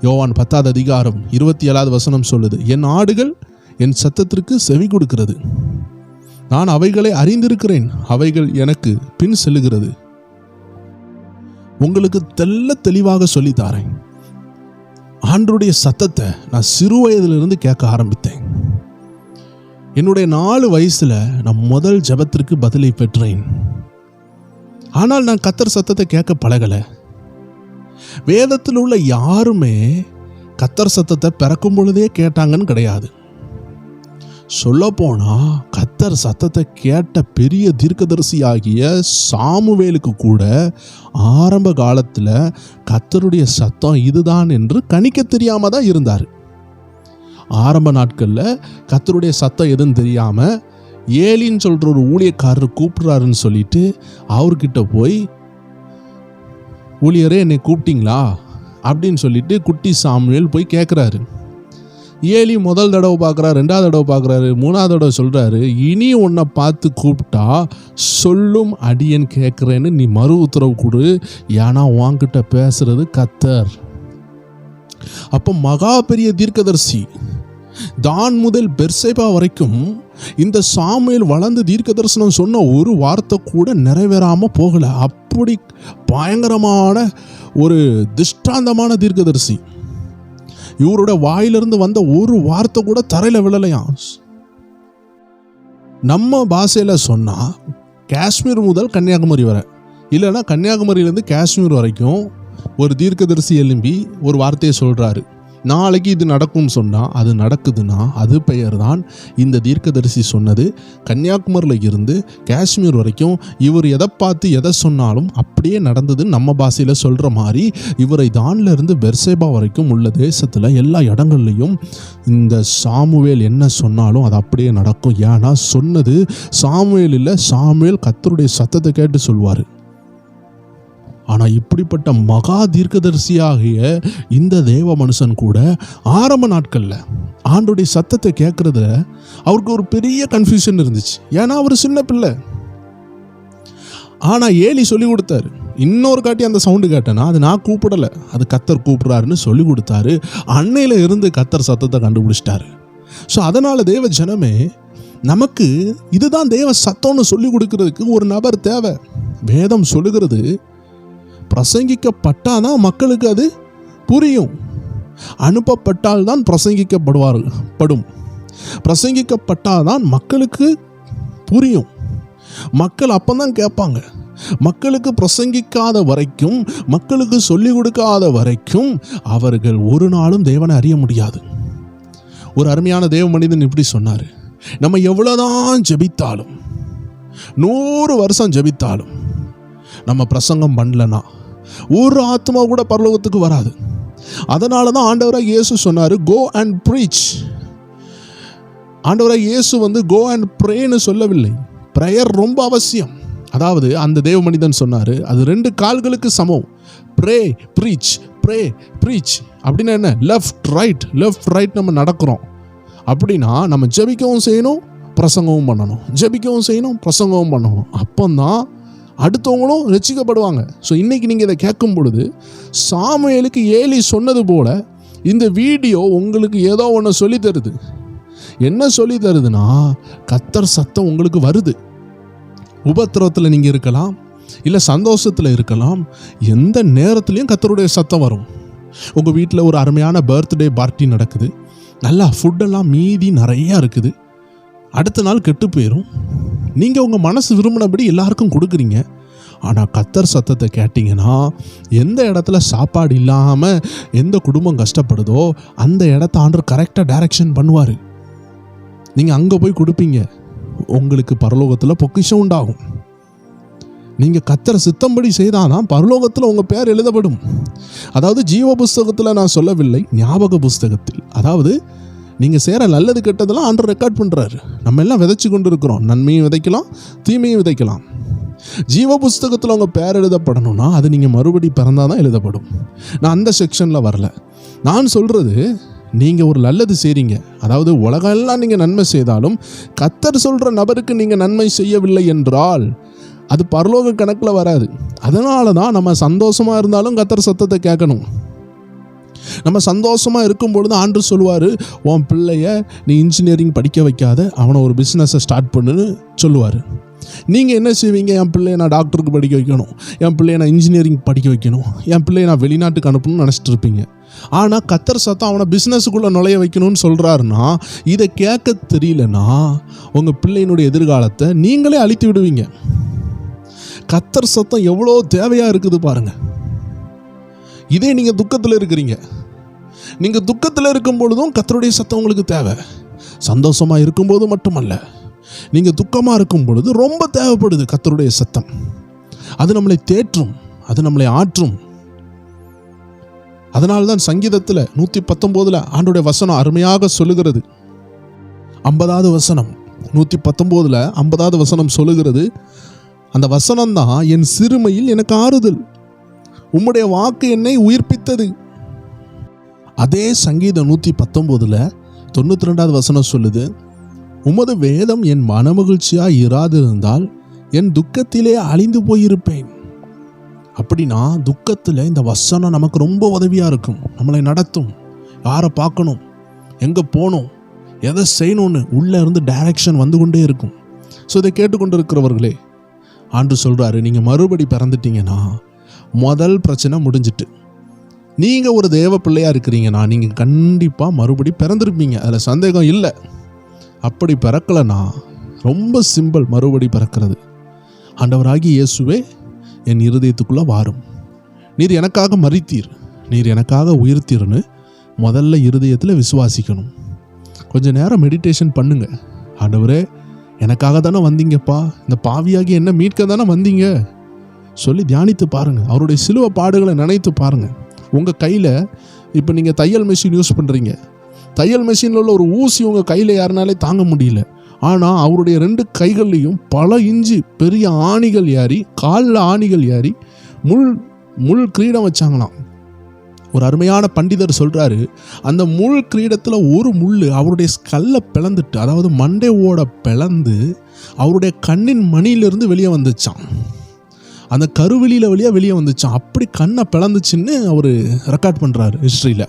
யோவான் 10:27 சொல்லுது, என் ஆடுகள் என் சத்தத்திற்கு செவி கொடுக்கிறது, நான் அவைகளை அறிந்திருக்கிறேன், அவைகள் எனக்கு பின் செல்லுகிறது. உங்களுக்கு தெளிவாக சொல்லித்தாரேன். ஆண்டவருடைய சத்தத்தை நான் சிறு வயதிலிருந்து கேட்க ஆரம்பித்தேன். என்னுடைய 4 வயசுல நான் முதல் ஜெபத்திற்கு பதிலை பெற்றேன். ஆனால் நான் கர்த்தர் சத்தத்தை கேட்க பழகலை. வேதத்தில் உள்ள யாருமே கர்த்தர் சத்தத்தை பிறக்கும் பொழுதே கேட்டாங்கன்னு கிடையாது. சொல்லப்போனா கர்த்தர் சத்தத்தை கேட்ட பெரிய தீர்க்கதரிசியாகிய சாமுவேலுக்கு கூட ஆரம்ப காலத்தில் கர்த்தருடைய சத்தம் இதுதான் என்று கணிக்க தெரியாம தான் இருந்தார். ஆரம்ப நாட்களில் கர்த்தருடைய சத்தம் எதுன்னு தெரியாமல் ஏலின்னு சொல்கிற ஒரு ஊழியக்காரர் கூப்பிட்றாருன்னு சொல்லிட்டு அவர்கிட்ட போய், ஊழியரே என்னை கூப்பிட்டீங்களா அப்படின்னு சொல்லிட்டு குட்டி சாமுவேல் போய் கேட்குறாரு. ஏலி முதல் தடவை பார்க்குறாரு, 2வது தடவை பார்க்குறாரு, 3வது தடவை சொல்கிறாரு, இனி உன்னை பார்த்து கூப்பிட்டா சொல்லும் அடியன் கேட்குறேன்னு நீ மறு உத்தரவு கொடு, ஏன்னா உன்கிட்ட பேசுறது கர்த்தர். அப்போ மகா பெரிய தீர்க்கதரிசி தான் முதல் பெர்சேபா வரைக்கும் இந்த சாமுவேல் வளர்ந்து தீர்க்க தரிசனம் சொன்ன ஒரு வார்த்தை கூட நிறைவேறாமல் போகலை. அப்படி பயங்கரமான ஒரு திஷ்டாந்தமான தீர்க்கதரிசி. இவரோட வாயிலிருந்து வந்த ஒரு வார்த்தை கூட தரையில் விழலையாம். நம்ம பாஷையில் சொன்னால் காஷ்மீர் முதல் கன்னியாகுமரி வரை, இல்லைன்னா கன்னியாகுமரியிலேருந்து காஷ்மீர் வரைக்கும் ஒரு தீர்க்கதரிசி எழும்பி ஒரு வார்த்தையை சொல்கிறாரு. நாளைக்கு இது நடக்கும்னு சொன்னால் அது நடக்குதுன்னா அது பெயர் தான் இந்த தீர்க்கதரிசி சொன்னது. கன்னியாகுமரியில் இருந்து காஷ்மீர் வரைக்கும் இவர் எதை பார்த்து எதை சொன்னாலும் அப்படியே நடந்ததுன்னு நம்ம பாஷையில் சொல்கிற மாதிரி இவரை தான்ல இருந்து பெர்சேபா வரைக்கும் உள்ள தேசத்தில் எல்லா இடங்கள்லையும் இந்த சாமுவேல் என்ன சொன்னாலும் அது அப்படியே நடக்கும். ஏன்னா சொன்னது சாமுவேல் இல்லை, சாமுவேல் கர்த்தருடைய சத்தத்தை கேட்டு சொல்வார். ஆனால் இப்படிப்பட்ட மகா தீர்க்கதரிசியாகிய இந்த தேவ மனுஷன் கூட ஆரம்ப நாட்களில் ஆண்டோடைய சத்தத்தை கேட்குறதுல அவருக்கு ஒரு பெரிய கன்ஃபியூஷன் இருந்துச்சு. ஏன்னா அவர் சின்ன பிள்ளை. ஆனால் ஏலி சொல்லி கொடுத்தாரு. இன்னொரு காட்டி அந்த சவுண்டு கேட்டேன்னா அது நான் கூப்பிடலை, அது கர்த்தர் கூப்பிட்றாருன்னு சொல்லி கொடுத்தாரு. அன்னையில இருந்து கர்த்தர் சத்தத்தை கண்டுபிடிச்சிட்டாரு. ஸோ அதனால் தேவ ஜனமே, நமக்கு இதுதான் தேவ சத்தம்னு சொல்லி கொடுக்கறதுக்கு ஒரு நபர் தேவை. வேதம் சொல்லுகிறது பிரசங்கிக்கப்பட்டாதான் மக்களுக்கு அது புரியும். அனுப்பப்பட்டால் தான் பிரசங்கிக்கப்படும். பிரசங்கிக்கப்பட்டாதான் மக்களுக்கு புரியும். மக்கள் அப்பந்தான் கேட்பாங்க. மக்களுக்கு பிரசங்கிக்காத வரைக்கும், மக்களுக்கு சொல்லிக் கொடுக்காத வரைக்கும் அவர்கள் ஒரு நாளும் தேவனை அறிய முடியாது. ஒரு அருமையான தேவ மனிதன் இப்படி சொன்னார், நம்ம எவ்வளோதான் ஜெபித்தாலும், 100 வருஷம் ஜெபித்தாலும் நம்ம பிரசங்கம் பண்ணலனா ஒரு ஆத்மா கூட பரலோகத்துக்கு வராது. அதனால தான் ஆண்டவராக இயேசு சொன்னார், கோ அண்ட் ப்ரீச். ஆண்டவராக இயேசு கோ அண்ட் ப்ரேன்னு சொல்லவில்லை. ப்ரேயர் ரொம்ப அவசியம். அதாவது அந்த தேவ மனிதன் சொன்னார், அது 2 கால்களுக்கு சமம். ப்ரே ப்ரீச், ப்ரே ப்ரீச் அப்படின்னா என்ன? லெஃப்ட் ரைட் நம்ம நடக்கிறோம் அப்படின்னா நம்ம ஜெபிக்கவும் செய்யணும், பிரசங்கமும் பண்ணணும். ஜெபிக்கவும் செய்யணும், பிரசங்கமும் பண்ணணும். அப்போதான் அடுத்தவங்களும் ரட்சிக்கப்படுவாங்க. ஸோ இன்றைக்கி நீங்கள் இதை கேட்கும் பொழுது சாமுவேலுக்கு ஏலி சொன்னது போல் இந்த வீடியோ உங்களுக்கு ஏதோ ஒன்று சொல்லி தருது. என்ன சொல்லி தருதுன்னா, கர்த்தர் சத்தம் உங்களுக்கு வருது. உபத்திரவத்தில் நீங்கள் இருக்கலாம், இல்லை சந்தோஷத்தில் இருக்கலாம், எந்த நேரத்துலையும் கர்த்தருடைய சத்தம் வரும். உங்கள் வீட்டில் ஒரு அருமையான பர்த்டே பார்ட்டி நடக்குது, நல்லா ஃபுட்டெல்லாம் மீதி நிறையா இருக்குது, அடுத்த நாள் கெட்டு போயிடும். நீங்கள் உங்கள் மனசு விரும்பினபடி எல்லாருக்கும் கொடுக்குறீங்க. ஆனால் கர்த்தர் சத்தத்தை கேட்டிங்கன்னா, எந்த இடத்துல சாப்பாடு இல்லாமல் எந்த குடும்பம் கஷ்டப்படுதோ அந்த இடத்த ஆண்டவர் கரெக்டாக டைரக்ஷன் பண்ணுவார். நீங்கள் அங்கே போய் கொடுப்பீங்க, உங்களுக்கு பரலோகத்தில் பொக்கிஷம் உண்டாகும். நீங்கள் கர்த்தர் சித்தம்படி செய்தாதான் பரலோகத்தில் உங்கள் பேர் எழுதப்படும். அதாவது ஜீவ புஸ்தகத்தில் நான் சொல்லவில்லை, ஞாபக புஸ்தகத்தில். அதாவது நீங்கள் செய்கிற நல்லது கெட்டதெல்லாம் ஆண்டவர் ரெக்கார்ட் பண்ணுறாரு. நம்ம எல்லாம் விதைச்சி கொண்டு இருக்கிறோம். நன்மையும் விதைக்கலாம், தீமையும் விதைக்கலாம். ஜீவ புஸ்தகத்தில் உங்கள் பேர் எழுதப்படணும்னா அது நீங்கள் மறுபடி பிறந்தால் தான் எழுதப்படும். நான் அந்த செக்ஷனில் வரல. நான் சொல்கிறது, நீங்கள் ஒரு நல்லது செய்கிறீங்க, அதாவது உலகெல்லாம் நீங்கள் நன்மை செய்தாலும் கர்த்தர் சொல்கிற நபருக்கு நீங்கள் நன்மை செய்யவில்லை என்றால் அது பரலோக கணக்கில் வராது. அதனால தான் நம்ம சந்தோஷமாக இருந்தாலும் கர்த்தர் சத்தத்தை கேட்கணும். நம்ம சந்தோஷமாக இருக்கும் பொழுது ஆண்டு சொல்லுவார், உன் பிள்ளைய நீ இன்ஜினியரிங் படிக்க வைக்காத, அவனை ஒரு பிஸ்னஸை ஸ்டார்ட் பண்ணுன்னு சொல்லுவார். நீங்கள் என்ன செய்வீங்க? என் பிள்ளைய நான் டாக்டருக்கு படிக்க வைக்கணும், என் பிள்ளைய நான் இன்ஜினியரிங் படிக்க வைக்கணும், என் பிள்ளைய நான் வெளிநாட்டுக்கு அனுப்பணும்னு நினச்சிட்டு இருப்பீங்க. ஆனால் கர்த்தர் சத்தம் அவனை பிஸ்னஸுக்குள்ளே நுழைய வைக்கணும்னு சொல்கிறாருன்னா, இதை கேட்க தெரியலனா உங்கள் பிள்ளையினுடைய எதிர்காலத்தை நீங்களே அழித்து விடுவீங்க. கர்த்தர் சத்தம் எவ்வளோ தேவையாக இருக்குது பாருங்கள். இதே நீங்கள் துக்கத்தில் இருக்கிறீங்க, நீங்கள் துக்கத்தில் இருக்கும் பொழுதும் கர்த்தருடைய சத்தம் உங்களுக்கு தேவை. சந்தோஷமாக இருக்கும்போது மட்டுமல்ல, நீங்கள் துக்கமாக இருக்கும் பொழுது ரொம்ப தேவைப்படுது கர்த்தருடைய சத்தம். அது நம்மளை தேற்றும், அது நம்மளை ஆற்றும். அதனால்தான் சங்கீதத்தில் 119 ஆண்டோடைய வசனம் அருமையாக சொல்லுகிறது. 50வது வசனம், 119 50வது வசனம் சொல்லுகிறது. அந்த வசனம் தான், என் சிறுமையில் எனக்கு ஆறுதல், உம்முடைய வாக்கு என்னை உயிர்ப்பித்தது. அதே சங்கீதம் 119 92வது வசனம் சொல்லுது, உமது வேதம் என் மனமகிழ்ச்சியாய் இராதிருந்தால் என் துக்கத்திலே அழிந்து போயிருப்பேன். அப்படின்னா துக்கத்தில் இந்த வசனம் நமக்கு ரொம்ப உதவியாக இருக்கும். நம்மளை நடத்தும், யாரை பார்க்கணும், எங்கே போகணும், எதை செய்யணும்னு உள்ளே இருந்து டைரக்ஷன் வந்து கொண்டே இருக்கும். ஸோ இதை கேட்டுக்கொண்டு இருக்கிறவர்களே, ஆண்டு சொல்கிறாரு, நீங்கள் மறுபடி பிறந்துட்டீங்கன்னா முதல் பிரச்சனை முடிஞ்சிட்டு. நீங்கள் ஒரு தேவ பிள்ளையாக இருக்கிறீங்கன்னா நீங்கள் கண்டிப்பாக மறுபடி பிறந்திருப்பீங்க, அதில் சந்தேகம் இல்லை. அப்படி பிறக்கலைன்னா ரொம்ப சிம்பிள் மறுபடி பிறக்கிறது. ஆண்டவராகி இயேசுவே என் இருதயத்துக்குள்ளே வாரும், நீர் எனக்காக மரித்தீர், நீர் எனக்காக உயிர்த்தீர்னு முதல்ல இருதயத்தில் விசுவாசிக்கணும். கொஞ்சம் நேரம் மெடிடேஷன் பண்ணுங்க. ஆண்டவரே, எனக்காக தானே வந்தீங்கப்பா, இந்த பாவியாகி என்ன மீட்க தானே வந்தீங்க சொல்லி தியானித்து பாருங்கள். அவருடைய சிலுவை பாடுகளை நினைத்து பாருங்கள். உங்கள் கையில் இப்போ நீங்கள் தையல் மிஷின் யூஸ் பண்ணுறீங்க. தையல் மிஷினில் உள்ள ஒரு ஊசி உங்கள் கையில் யாருனாலே தாங்க முடியல. ஆனால் அவருடைய 2 கைகள்லையும் பல இன்ச்சு பெரிய ஆணிகள் ஏறி, காலில் ஆணிகள் ஏறி முள் கிரீடம் வச்சாங்களாம். ஒரு அருமையான பண்டிதர் சொல்கிறாரு, அந்த முள் கிரீடத்தில் ஒரு முள் அவருடைய ஸ்கல்லை பிளந்துட்டு, அதாவது மண்டையோட பிளந்து அவருடைய கண்ணின் மணியிலிருந்து வெளியே வந்துச்சான். அந்த கருவெளியில் வெளியே வந்துச்சான். அப்படி கண்ணை பிளந்துச்சுன்னு அவர் ரெக்கார்ட் பண்ணுறாரு ஹிஸ்ட்ரியில்.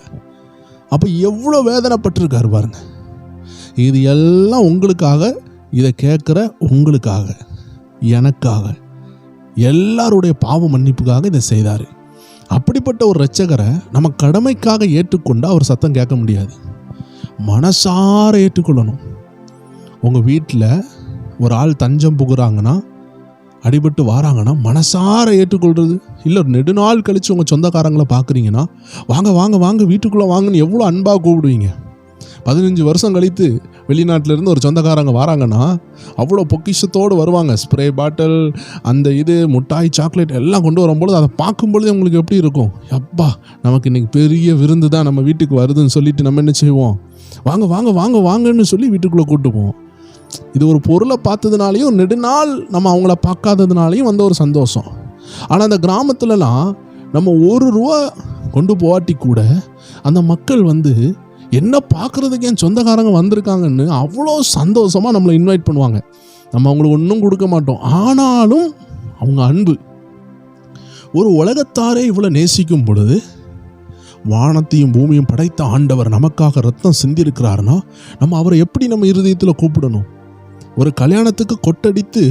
அப்போ எவ்வளோ வேதனைப்பட்டிருக்காரு பாருங்க. இது எல்லாம் உங்களுக்காக, இதை கேட்குற உங்களுக்காக, எனக்காக, எல்லாருடைய பாவ மன்னிப்புக்காக இதை செய்தார். அப்படிப்பட்ட ஒரு இரட்சகரை நம்ம கடமைக்காக ஏற்றுக்கொண்டு அவர் சத்தம் கேட்க முடியாது. மனசார ஏற்றுக்கொள்ளணும். உங்கள் வீட்டில் ஒரு ஆள் தஞ்சம் புகுறாங்கன்னா, அடிபட்டு வாராங்கன்னா மனசார ஏற்றுக்கொள்வது இல்லை. நெடுநாள் கழித்து உங்கள் சொந்தக்காரங்களை பார்க்குறீங்கன்னா, வாங்க வாங்க வாங்க வீட்டுக்குள்ளே வாங்கன்னு எவ்வளோ அன்பாக கூப்பிடுவீங்க. 15 வருஷம் கழித்து வெளிநாட்டிலேருந்து ஒரு சொந்தக்காரங்க வராங்கன்னா அவ்வளோ பொக்கிஷத்தோடு வருவாங்க. ஸ்ப்ரே பாட்டில், அந்த முட்டாய், சாக்லேட் எல்லாம் கொண்டு வரும்பொழுது அதை பார்க்கும்பொழுது உங்களுக்கு எப்படி இருக்கும்? அப்பா, நமக்கு இன்றைக்கி பெரிய விருந்து தான் நம்ம வீட்டுக்கு வருதுன்னு சொல்லிட்டு நம்ம என்ன செய்வோம்? வாங்க வாங்க வாங்க வாங்கன்னு சொல்லி வீட்டுக்குள்ளே கூப்பிட்டு போவோம். இது ஒரு பொருளை பார்த்ததுனாலையும், நெடுநாள் நம்ம அவங்கள பார்க்காததுனாலையும் வந்த ஒரு சந்தோஷம். ஆனால் அந்த கிராமத்துலலாம் நம்ம 1 ரூபா கொண்டு போகாட்டி கூட அந்த மக்கள் என்ன பார்க்குறதுக்கு என் சொந்தக்காரங்க வந்திருக்காங்கன்னு அவ்வளோ சந்தோஷமாக நம்மளை இன்வைட் பண்ணுவாங்க. நம்ம அவங்களுக்கு ஒன்றும் கொடுக்க மாட்டோம். ஆனாலும் அவங்க அன்பு. ஒரு உலகத்தாரே இவ்வளோ நேசிக்கும் பொழுது, வானத்தையும் பூமியும் படைத்த ஆண்டவர் நமக்காக ரத்தம் சிந்திருக்கிறாருன்னா நம்ம அவரை எப்படி நம்ம இருதயத்தில் கூப்பிடணும்? ஒரு கல்யாணத்துக்கு கொட்டடித்து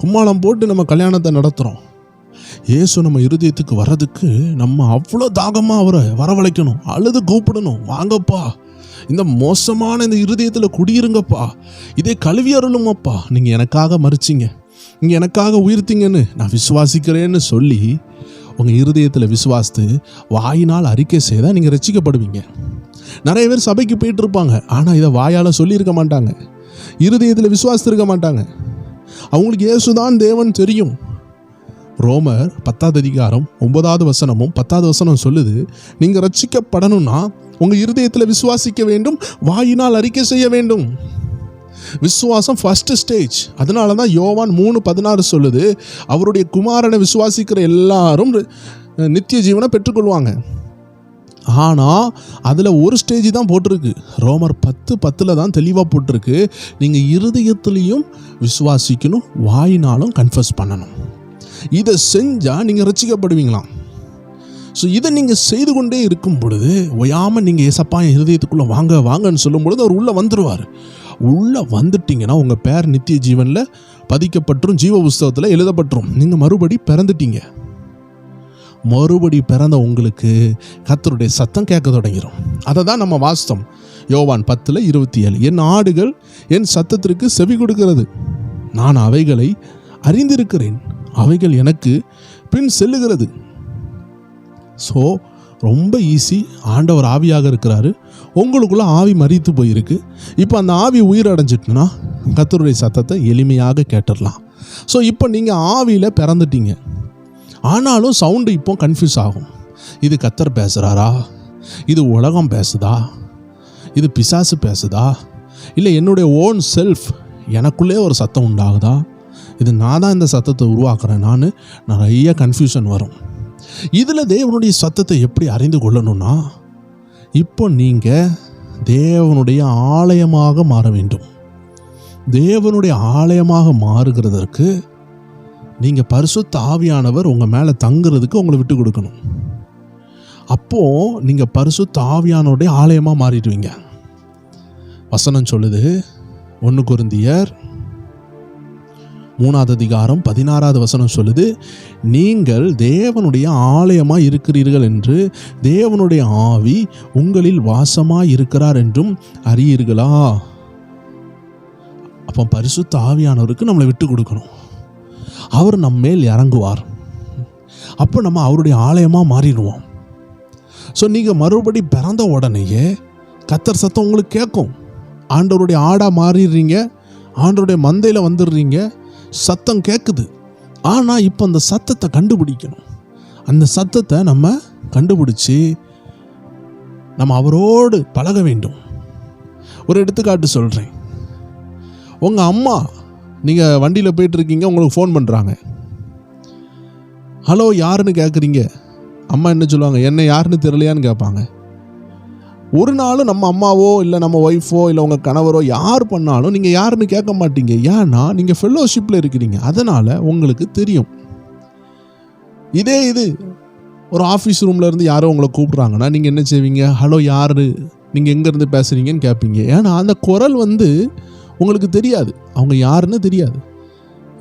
கும்மாளம் போட்டு நம்ம கல்யாணத்தை நடத்துகிறோம். இயேசு நம்ம இருதயத்துக்கு வர்றதுக்கு நம்ம அவ்வளோ தாகமாக அவரை வரவழைக்கணும், அழுது கூப்பிடணும். வாங்கப்பா, இந்த மோசமான இந்த இருதயத்தில் குடியிருங்கப்பா, இதை கழுவி அருளுங்கப்பா, நீங்கள் எனக்காக மறிச்சிங்க, நீங்கள் எனக்காக உயிர்த்தீங்கன்னு நான் விசுவாசிக்கிறேன்னு சொல்லி உங்கள் இருதயத்தில் விசுவாசித்து வாயினால் அறிக்கை செய்தால் நீங்கள் ரட்சிக்கப்படுவீங்க. நிறைய பேர் சபைக்கு போயிட்டு இருப்பாங்க, ஆனால் இதை வாயால் சொல்லியிருக்க மாட்டாங்க, இருதயத்தில் விசுவாசித்திருக்க மாட்டாங்க. அவங்களுக்கு இயேசுதான் தேவன் தெரியும். ரோமர் 10வது அதிகாரம் 9வது வசனமும் 10வது வசனம் சொல்லுது, நீங்கள் ரட்சிக்கப்படணும்னா உங்கள் இருதயத்தில் விசுவாசிக்க வேண்டும், வாயினால் அறிக்கை செய்ய வேண்டும். விசுவாசம் ஃபர்ஸ்ட் ஸ்டேஜ். அதனால தான் யோவான் 3:16 சொல்லுது, அவருடைய குமாரனை விசுவாசிக்கிற எல்லாரும் நித்திய ஜீவனை பெற்றுக்கொள்வாங்க. ஆனால் அதில் ஒரு ஸ்டேஜ் தான் போட்டிருக்கு. ரோமர் 10:10 தான் தெளிவாக போட்டிருக்கு, நீங்கள் இருதயத்துலேயும் விசுவாசிக்கணும், வாயினாலும் கன்ஃபஸ் பண்ணணும். இதை செஞ்சால் நீங்கள் ரட்சிக்கப்படுவீங்களாம். ஸோ இதை நீங்கள் செய்து கொண்டே இருக்கும் பொழுது, ஒயாமல் நீங்கள் ஏசப்பா என் இருதயத்துக்குள்ளே வாங்க வாங்கன்னு சொல்லும் பொழுது அவர் உள்ளே வந்துடுவார். உள்ளே வந்துட்டிங்கன்னா உங்கள் பேர் நித்திய ஜீவனில் பதிக்கப்பட்டுரும், ஜீவ புஸ்தகத்தில் எழுதப்பட்டுரும். நீங்கள் மறுபடி பிறந்துட்டீங்க. மறுபடி பிறந்த உங்களுக்கு கர்த்தருடைய சத்தம் கேட்க தொடங்கிடும். அதை தான் நம்ம வாசித்தோம் யோவான் 10:27. என் ஆடுகள் என் சத்தத்திற்கு செவி கொடுக்கிறது, நான் அவைகளை அறிந்திருக்கிறேன், அவைகள் எனக்கு பின் செல்லுகிறது. ஸோ ரொம்ப ஈஸி. ஆண்டவர் ஆவியாக இருக்கிறாரு, உங்களுக்குள்ள ஆவி மரித்து போயிருக்கு. இப்போ அந்த ஆவி உயிர் அடைஞ்சிட்டுனா கர்த்தருடைய சத்தத்தை எளிமையாக கேட்டுடலாம். ஸோ இப்போ நீங்கள் ஆவியில் பிறந்துட்டீங்க. ஆனாலும் சவுண்டு இப்போ கன்ஃபியூஸ் ஆகும். இது கர்த்தர் பேசுகிறாரா, இது உலகம் பேசுதா, இது பிசாசு பேசுதா, இல்லை என்னுடைய ஓன் செல்ஃப் எனக்குள்ளே ஒரு சத்தம் உண்டாகுதா, இது நான் தான் இந்த சத்தத்தை உருவாக்குறேன் நான் நிறைய கன்ஃபியூஷன் வரும். இதில் தேவனுடைய சத்தத்தை எப்படி அறிந்து கொள்ளணும்னா, இப்போ நீங்கள் தேவனுடைய ஆலயமாக மாற வேண்டும். தேவனுடைய ஆலயமாக மாறுகிறதற்கு நீங்கள் பரிசுத்த ஆவியானவர் உங்கள் மேலே தங்குறதுக்கு உங்களை விட்டு கொடுக்கணும். அப்போது நீங்கள் பரிசுத்த ஆவியானவருடைய ஆலயமாக மாறிடுவீங்க. வசனம் சொல்லுது, 1 கொரிந்தியர் 3வது அதிகாரம் 16வது வசனம் சொல்லுது, நீங்கள் தேவனுடைய ஆலயமாக இருக்கிறீர்கள் என்று தேவனுடைய ஆவி உங்களில் வாசமாக இருக்கிறார் என்றும் அறியீர்களா. அப்போ பரிசுத்த ஆவியானவருக்கு நம்மளை விட்டு கொடுக்கணும். அவர் நம்ம மேல் இறங்குவார். அப்போ நம்ம அவருடைய ஆலயமாக மாறிடுவோம். ஸோ நீங்கள் மறுபடி பிறந்த உடனேயே கர்த்தர் சத்தம் உங்களுக்கு கேட்கும். ஆண்டவருடைய ஆடாக மாறிடுறீங்க, ஆண்டவருடைய மந்தையில் வந்துடுறீங்க, சத்தம் கேட்குது. ஆனால் இப்போ அந்த சத்தத்தை கண்டுபிடிக்கணும். அந்த சத்தத்தை நம்ம கண்டுபிடிச்சி நம்ம அவரோடு பழக வேண்டும். ஒரு எடுத்துக்காட்டு சொல்கிறேன். உங்கள் அம்மா, நீங்கள் வண்டியில் போயிட்டுருக்கீங்க, உங்களுக்கு ஃபோன் பண்ணுறாங்க. ஹலோ யாருன்னு கேட்குறீங்க. அம்மா என்ன சொல்லுவாங்க? என்ன யாருன்னு தெரியலையான்னு கேட்பாங்க. ஒரு நாளும் நம்ம அம்மாவோ இல்லை நம்ம ஒய்ஃபோ இல்லை உங்கள் கணவரோ யார் பண்ணாலும் நீங்கள் யாருன்னு கேட்க மாட்டீங்க. ஏன்னா நீங்கள் ஃபெல்லோஷிப்பில் இருக்கிறீங்க, அதனால் உங்களுக்கு தெரியும். இதே இது ஒரு ஆஃபீஸ் ரூமில் இருந்து யாரோ உங்களை கூப்பிட்றாங்கன்னா நீங்கள் என்ன செய்வீங்க? ஹலோ யார், நீங்கள் எங்கேருந்து பேசுகிறீங்கன்னு கேட்பீங்க. ஏன்னா அந்த குரல் உங்களுக்கு தெரியாது, அவங்க யாருன்னு தெரியாது.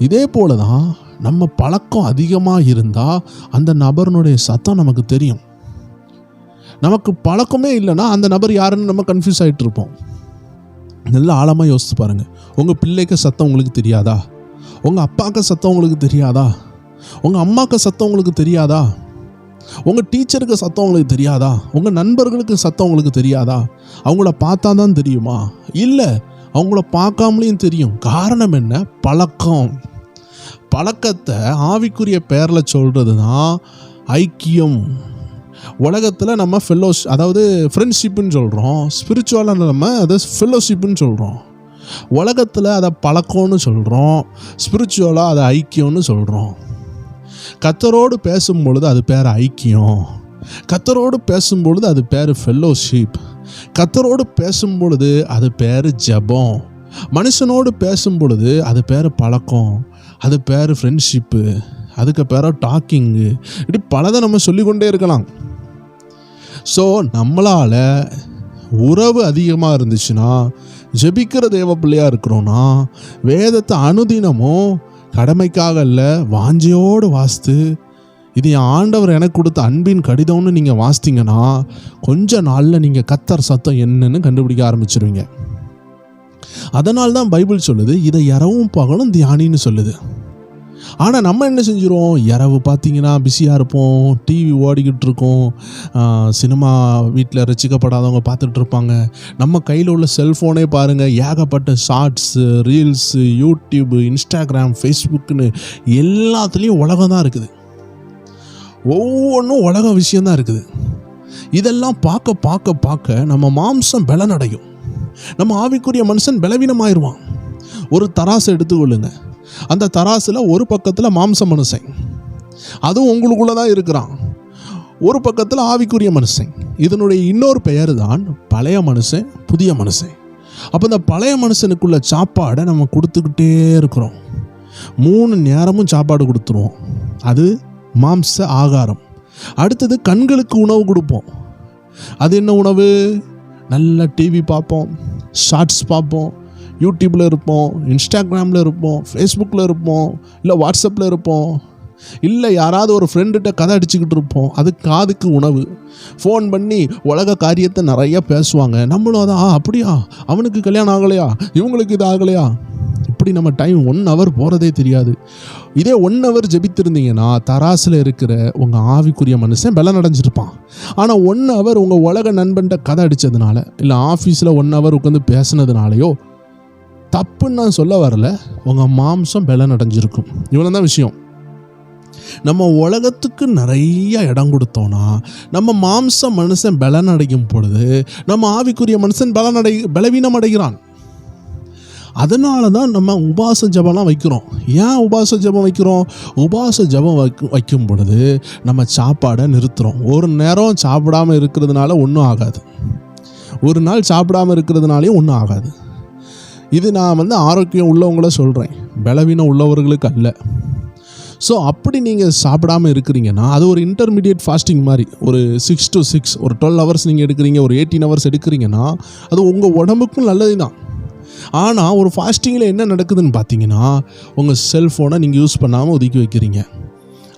இதே போல தான் நம்ம பழக்கம் அதிகமாக இருந்தால் அந்த நபர்னுடைய சத்தம் நமக்கு தெரியும். நமக்கு பழக்கமே இல்லைன்னா அந்த நபர் யாருன்னு நம்ம கன்ஃபியூஸ் ஆகிட்டு இருப்போம். நல்லா ஆழமாக யோசித்து பாருங்கள். உங்கள் பிள்ளைக்கு சத்தம் உங்களுக்கு தெரியாதா? உங்கள் அப்பாவுக்கு சத்தம் உங்களுக்கு தெரியாதா? உங்கள் அம்மாவுக்கு சத்தம் உங்களுக்கு தெரியாதா? உங்கள் டீச்சருக்கு சத்தம் உங்களுக்கு தெரியாதா? உங்கள் நண்பர்களுக்கு சத்தம் உங்களுக்கு தெரியாதா? அவங்கள பார்த்தா தான் தெரியுமா? இல்லை, அவங்கள பார்க்காமலேயும் தெரியும். காரணம் என்ன? பழக்கம். பழக்கத்தை ஆவிக்குரிய பேரில் சொல்கிறது தான் ஐக்கியம். உலகத்தில் நம்ம அதாவது ஃப்ரெண்ட்ஷிப்புன்னு சொல்கிறோம், ஸ்பிரிச்சுவலாக நம்ம அதை ஃபெல்லோஷிப்புன்னு சொல்கிறோம். உலகத்தில் அதை பழக்கம்னு சொல்கிறோம், ஸ்பிரிச்சுவலாக அதை ஐக்கியம்னு சொல்கிறோம். கர்த்தரோடு பேசும்பொழுது அது பேர் ஐக்கியம், கர்த்தரோடு பேசும்பொழுது அது பேர் ஃபெல்லோஷிப், கர்த்தரோடு பேசும்பொழுது அது பேர் ஜெபம், மனுஷனோடு பேசும் பொழுது அது பேர் பழக்கம், அது பேர் ஃப்ரெண்ட்ஷிப்பு, அதுக்கு பேர் டாக்கிங்கு. இப்படி பலதை நம்ம சொல்லிக்கொண்டே இருக்கலாம். ஸோ நம்மளால் உறவு அதிகமாக இருந்துச்சுன்னா, ஜெபிக்கிற தேவ பிள்ளையாக இருக்கிறோன்னா, வேதத்தை அனுதினமும் கடமைக்காக இல்லை வாஞ்சையோடு வாசித்து, இது என் ஆண்டவர் எனக்கு கொடுத்த அன்பின் கடிதம்னு நீங்கள் வாசித்தீங்கன்னா கொஞ்ச நாளில் நீங்கள் கர்த்தர் சத்தம் என்னன்னு கண்டுபிடிக்க ஆரம்பிச்சிருவீங்க. அதனால்தான் பைபிள் சொல்லுது, இதை இரவும் பகலும் தியானின்னு சொல்லுது. ஆனால் நம்ம என்ன செஞ்சிருவோம்? இரவு பார்த்தீங்கன்னா பிஸியாக இருப்போம், டிவி ஓடிக்கிட்டு இருக்கோம், சினிமா வீட்டில் ரசிக்கப்படாதவங்க பார்த்துட்டு இருப்பாங்க. நம்ம கையில் உள்ள செல்ஃபோனே பாருங்கள், ஏகப்பட்ட ஷார்ட்ஸு, ரீல்ஸு, யூடியூப்பு, இன்ஸ்டாகிராம், ஃபேஸ்புக்குன்னு எல்லாத்துலேயும் உலகம் தான் இருக்குது. ஒவ்வொன்றும் உலக விஷயந்தான் இருக்குது. இதெல்லாம் பார்க்க பார்க்க பார்க்க நம்ம மாம்சம் பலனடையும், நம்ம ஆவிக்குரிய மனுஷன் பலவீனமாயிருவான். ஒரு தராசை எடுத்துக்கொள்ளுங்க. அந்த தராசில் ஒரு பக்கத்தில் மாம்ச மனுஷன், அதுவும் உங்களுக்குள்ளே தான் இருக்கிறான். ஒரு பக்கத்தில் ஆவிக்குரிய மனுஷன். இதனுடைய இன்னொரு பெயர் தான் பழைய மனுஷன், புதிய மனுஷன். அப்போ இந்த பழைய மனுஷனுக்குள்ள சாப்பாடை நம்ம கொடுத்துக்கிட்டே இருக்கிறோம். 3 நேரமும் சாப்பாடு கொடுத்துருவோம், அது மாம்ச ஆகாரம். அடுத்தது கண்களுக்கு உணவு கொடுப்போம். அது என்ன உணவு? நல்ல டிவி பார்ப்போம், ஷார்ட்ஸ் பார்ப்போம், யூடியூப்பில் இருப்போம், இன்ஸ்டாகிராமில் இருப்போம், ஃபேஸ்புக்கில் இருப்போம், இல்லை வாட்ஸ்அப்பில் இருப்போம், இல்லை யாராவது ஒரு ஃப்ரெண்டுகிட்ட கதை அடிச்சுக்கிட்டு இருப்போம். அது காதுக்கு உணவு. ஃபோன் பண்ணி உலக காரியத்தை நிறைய பேசுவாங்க. நம்மளும் அதான், அப்படியா, அவனுக்கு கல்யாணம் ஆகலையா, இவங்களுக்கு இது ஆகலையா, இப்படி நம்ம டைம் 1 hour போகிறதே தெரியாது. இதே 1 hour ஜெபித்திருந்தீங்கன்னா தராசில் இருக்கிற உங்கள் ஆவிக்குரிய மனுஷன் பலன் அடைஞ்சிருப்பான். ஆனால் 1 hour உங்கள் உலக நண்பன்கிட்ட கதை அடித்ததுனால, இல்லை ஆஃபீஸில் 1 hour உட்காந்து பேசுனதுனாலையோ, தப்புன்னு நான் சொல்ல வரல, உங்கள் மாம்சம் பலன் அடைஞ்சிருக்கும். இவ்வளோ தான் விஷயம். நம்ம உலகத்துக்கு நிறைய இடம் கொடுத்தோன்னா நம்ம மாம்ச மனுஷன் பலன் அடையும் பொழுது நம்ம ஆவிக்குரிய மனுஷன் பலவீனம் அடைகிறான். அதனால தான் நம்ம உபாச ஜபம்லாம் வைக்கிறோம். ஏன் உபாச ஜபம் வைக்கிறோம்? உபாச ஜபம் வைக்கும் பொழுது நம்ம சாப்பாடை நிறுத்துகிறோம். ஒரு நேரம் சாப்பிடாமல் இருக்கிறதுனால ஒன்றும் ஆகாது, ஒரு நாள் சாப்பிடாமல் இருக்கிறதுனாலையும் ஒன்றும் ஆகாது. இது நான் ஆரோக்கியம் உள்ளவங்கள சொல்கிறேன், பலவீனம் உள்ளவர்களுக்கு அல்ல. ஸோ அப்படி நீங்கள் சாப்பிடாமல் இருக்கிறீங்கன்னா அது ஒரு இன்டர்மீடியட் ஃபாஸ்டிங் மாதிரி. ஒரு 6 to 6, ஒரு 12 hours நீங்கள் எடுக்கிறீங்க, ஒரு 18 hours எடுக்கிறீங்கன்னா அது உங்கள் உடம்புக்கும் நல்லது தான். ஆனால் ஒரு ஃபாஸ்டிங்கில் என்ன நடக்குதுன்னு பார்த்தீங்கன்னா, உங்கள் செல்ஃபோனை நீங்கள் யூஸ் பண்ணாமல் ஒதுக்கி வைக்கிறீங்க.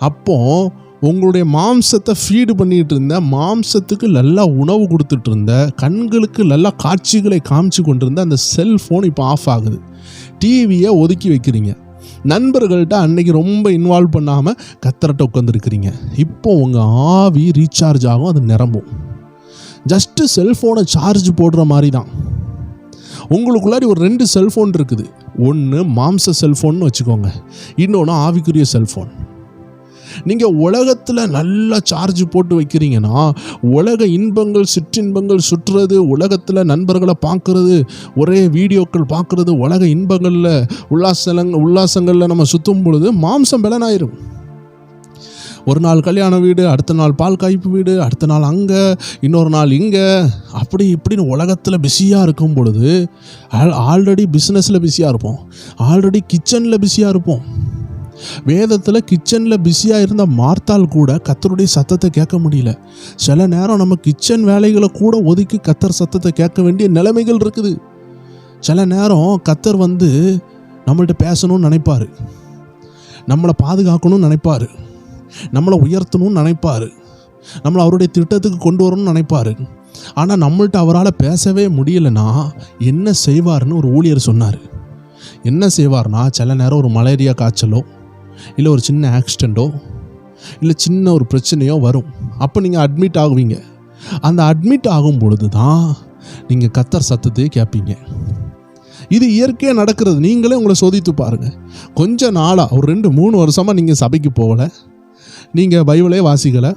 அப்போது உங்களுடைய மாம்சத்தை ஃபீடு பண்ணிகிட்டு இருந்த, மாம்சத்துக்கு நல்லா உணவு கொடுத்துட்டு இருந்த, கண்களுக்கு நல்லா காட்சிகளை காமிச்சு கொண்டிருந்த அந்த செல்ஃபோன் இப்போ ஆஃப் ஆகுது. டிவியை ஒதுக்கி வைக்கிறீங்க. நண்பர்கள்ட்ட அன்னைக்கு ரொம்ப இன்வால்வ் பண்ணாமல் கத்தரட்ட உட்காந்துருக்கிறீங்க. இப்போ உங்கள் ஆவி ரீசார்ஜ் ஆகும், அது நிரம்பும். ஜஸ்ட்டு செல்ஃபோனை சார்ஜ் போடுற மாதிரி தான். உங்களுக்குள்ளாடி ஒரு 2 செல்ஃபோன் இருக்குது. ஒன்று மாம்ச செல்ஃபோன்னு வச்சுக்கோங்க, இன்னொன்று ஆவிக்குரிய செல்ஃபோன். நீங்கள் உலகத்தில் நல்லா சார்ஜ் போட்டு வைக்கிறீங்கன்னா, உலக இன்பங்கள் சிற்றின்பங்கள் சுற்றுறது, உலகத்தில் நண்பர்களை பார்க்குறது, ஒரே வீடியோக்கள் பார்க்குறது, உலக இன்பங்களில் உல்லாசங்களில் நம்ம சுற்றும் பொழுது மாம்சம் பலனாயிரும். ஒரு நாள் கல்யாண வீடு, அடுத்த நாள் பால் காய்ப்பு வீடு, அடுத்த நாள் அங்கே, இன்னொரு நாள் இங்கே, அப்படி இப்படின்னு உலகத்தில் பிஸியாக இருக்கும் பொழுது ஆல்ரெடி பிஸ்னஸில் பிஸியாக இருப்போம், ஆல்ரெடி கிச்சனில் பிஸியாக இருப்போம். வேதத்தில் கிச்சனில் பிஸியாக இருந்த மார்த்தால் கூட கர்த்தருடைய சத்தத்தை கேட்க முடியல. சில நேரம் நம்ம கிச்சன் வேலைகளை கூட ஒதுக்கி கர்த்தர் சத்தத்தை கேட்க வேண்டிய நிலைமைகள் இருக்குது. சில நேரம் கர்த்தர் நம்மள்ட்ட பேசணும்னு நினைப்பார், நம்மளை பாதுகாக்கணும்னு நினைப்பார், நம்மளை உயர்த்தணும்னு நினைப்பார், நம்மளை அவருடைய திட்டத்துக்கு கொண்டு வரணும்னு நினைப்பார். ஆனால் நம்மள்ட்ட அவரால் பேசவே முடியலைன்னா என்ன செய்வார்னு ஒரு ஊழியர் சொன்னார். என்ன செய்வார்னா, சில நேரம் ஒரு மலேரியா காய்ச்சலோ இல்லை ஒரு சின்ன ஆக்சிடெண்ட்டோ இல்லை சின்ன ஒரு பிரச்சனையோ வரும். அப்போ நீங்கள் அட்மிட் ஆகுவீங்க. அந்த அட்மிட் ஆகும் பொழுது தான் நீங்கள் கர்த்தர் சத்தத்தையே கேட்பீங்க. இது இயற்கையாக நடக்கிறது. நீங்களே உங்களை சோதித்து பாருங்கள். கொஞ்ச நாளாக ஒரு 2-3 வருஷமாக நீங்கள் சபைக்கு போகலை, நீங்கள் பைபிளே வாசிக்கலை,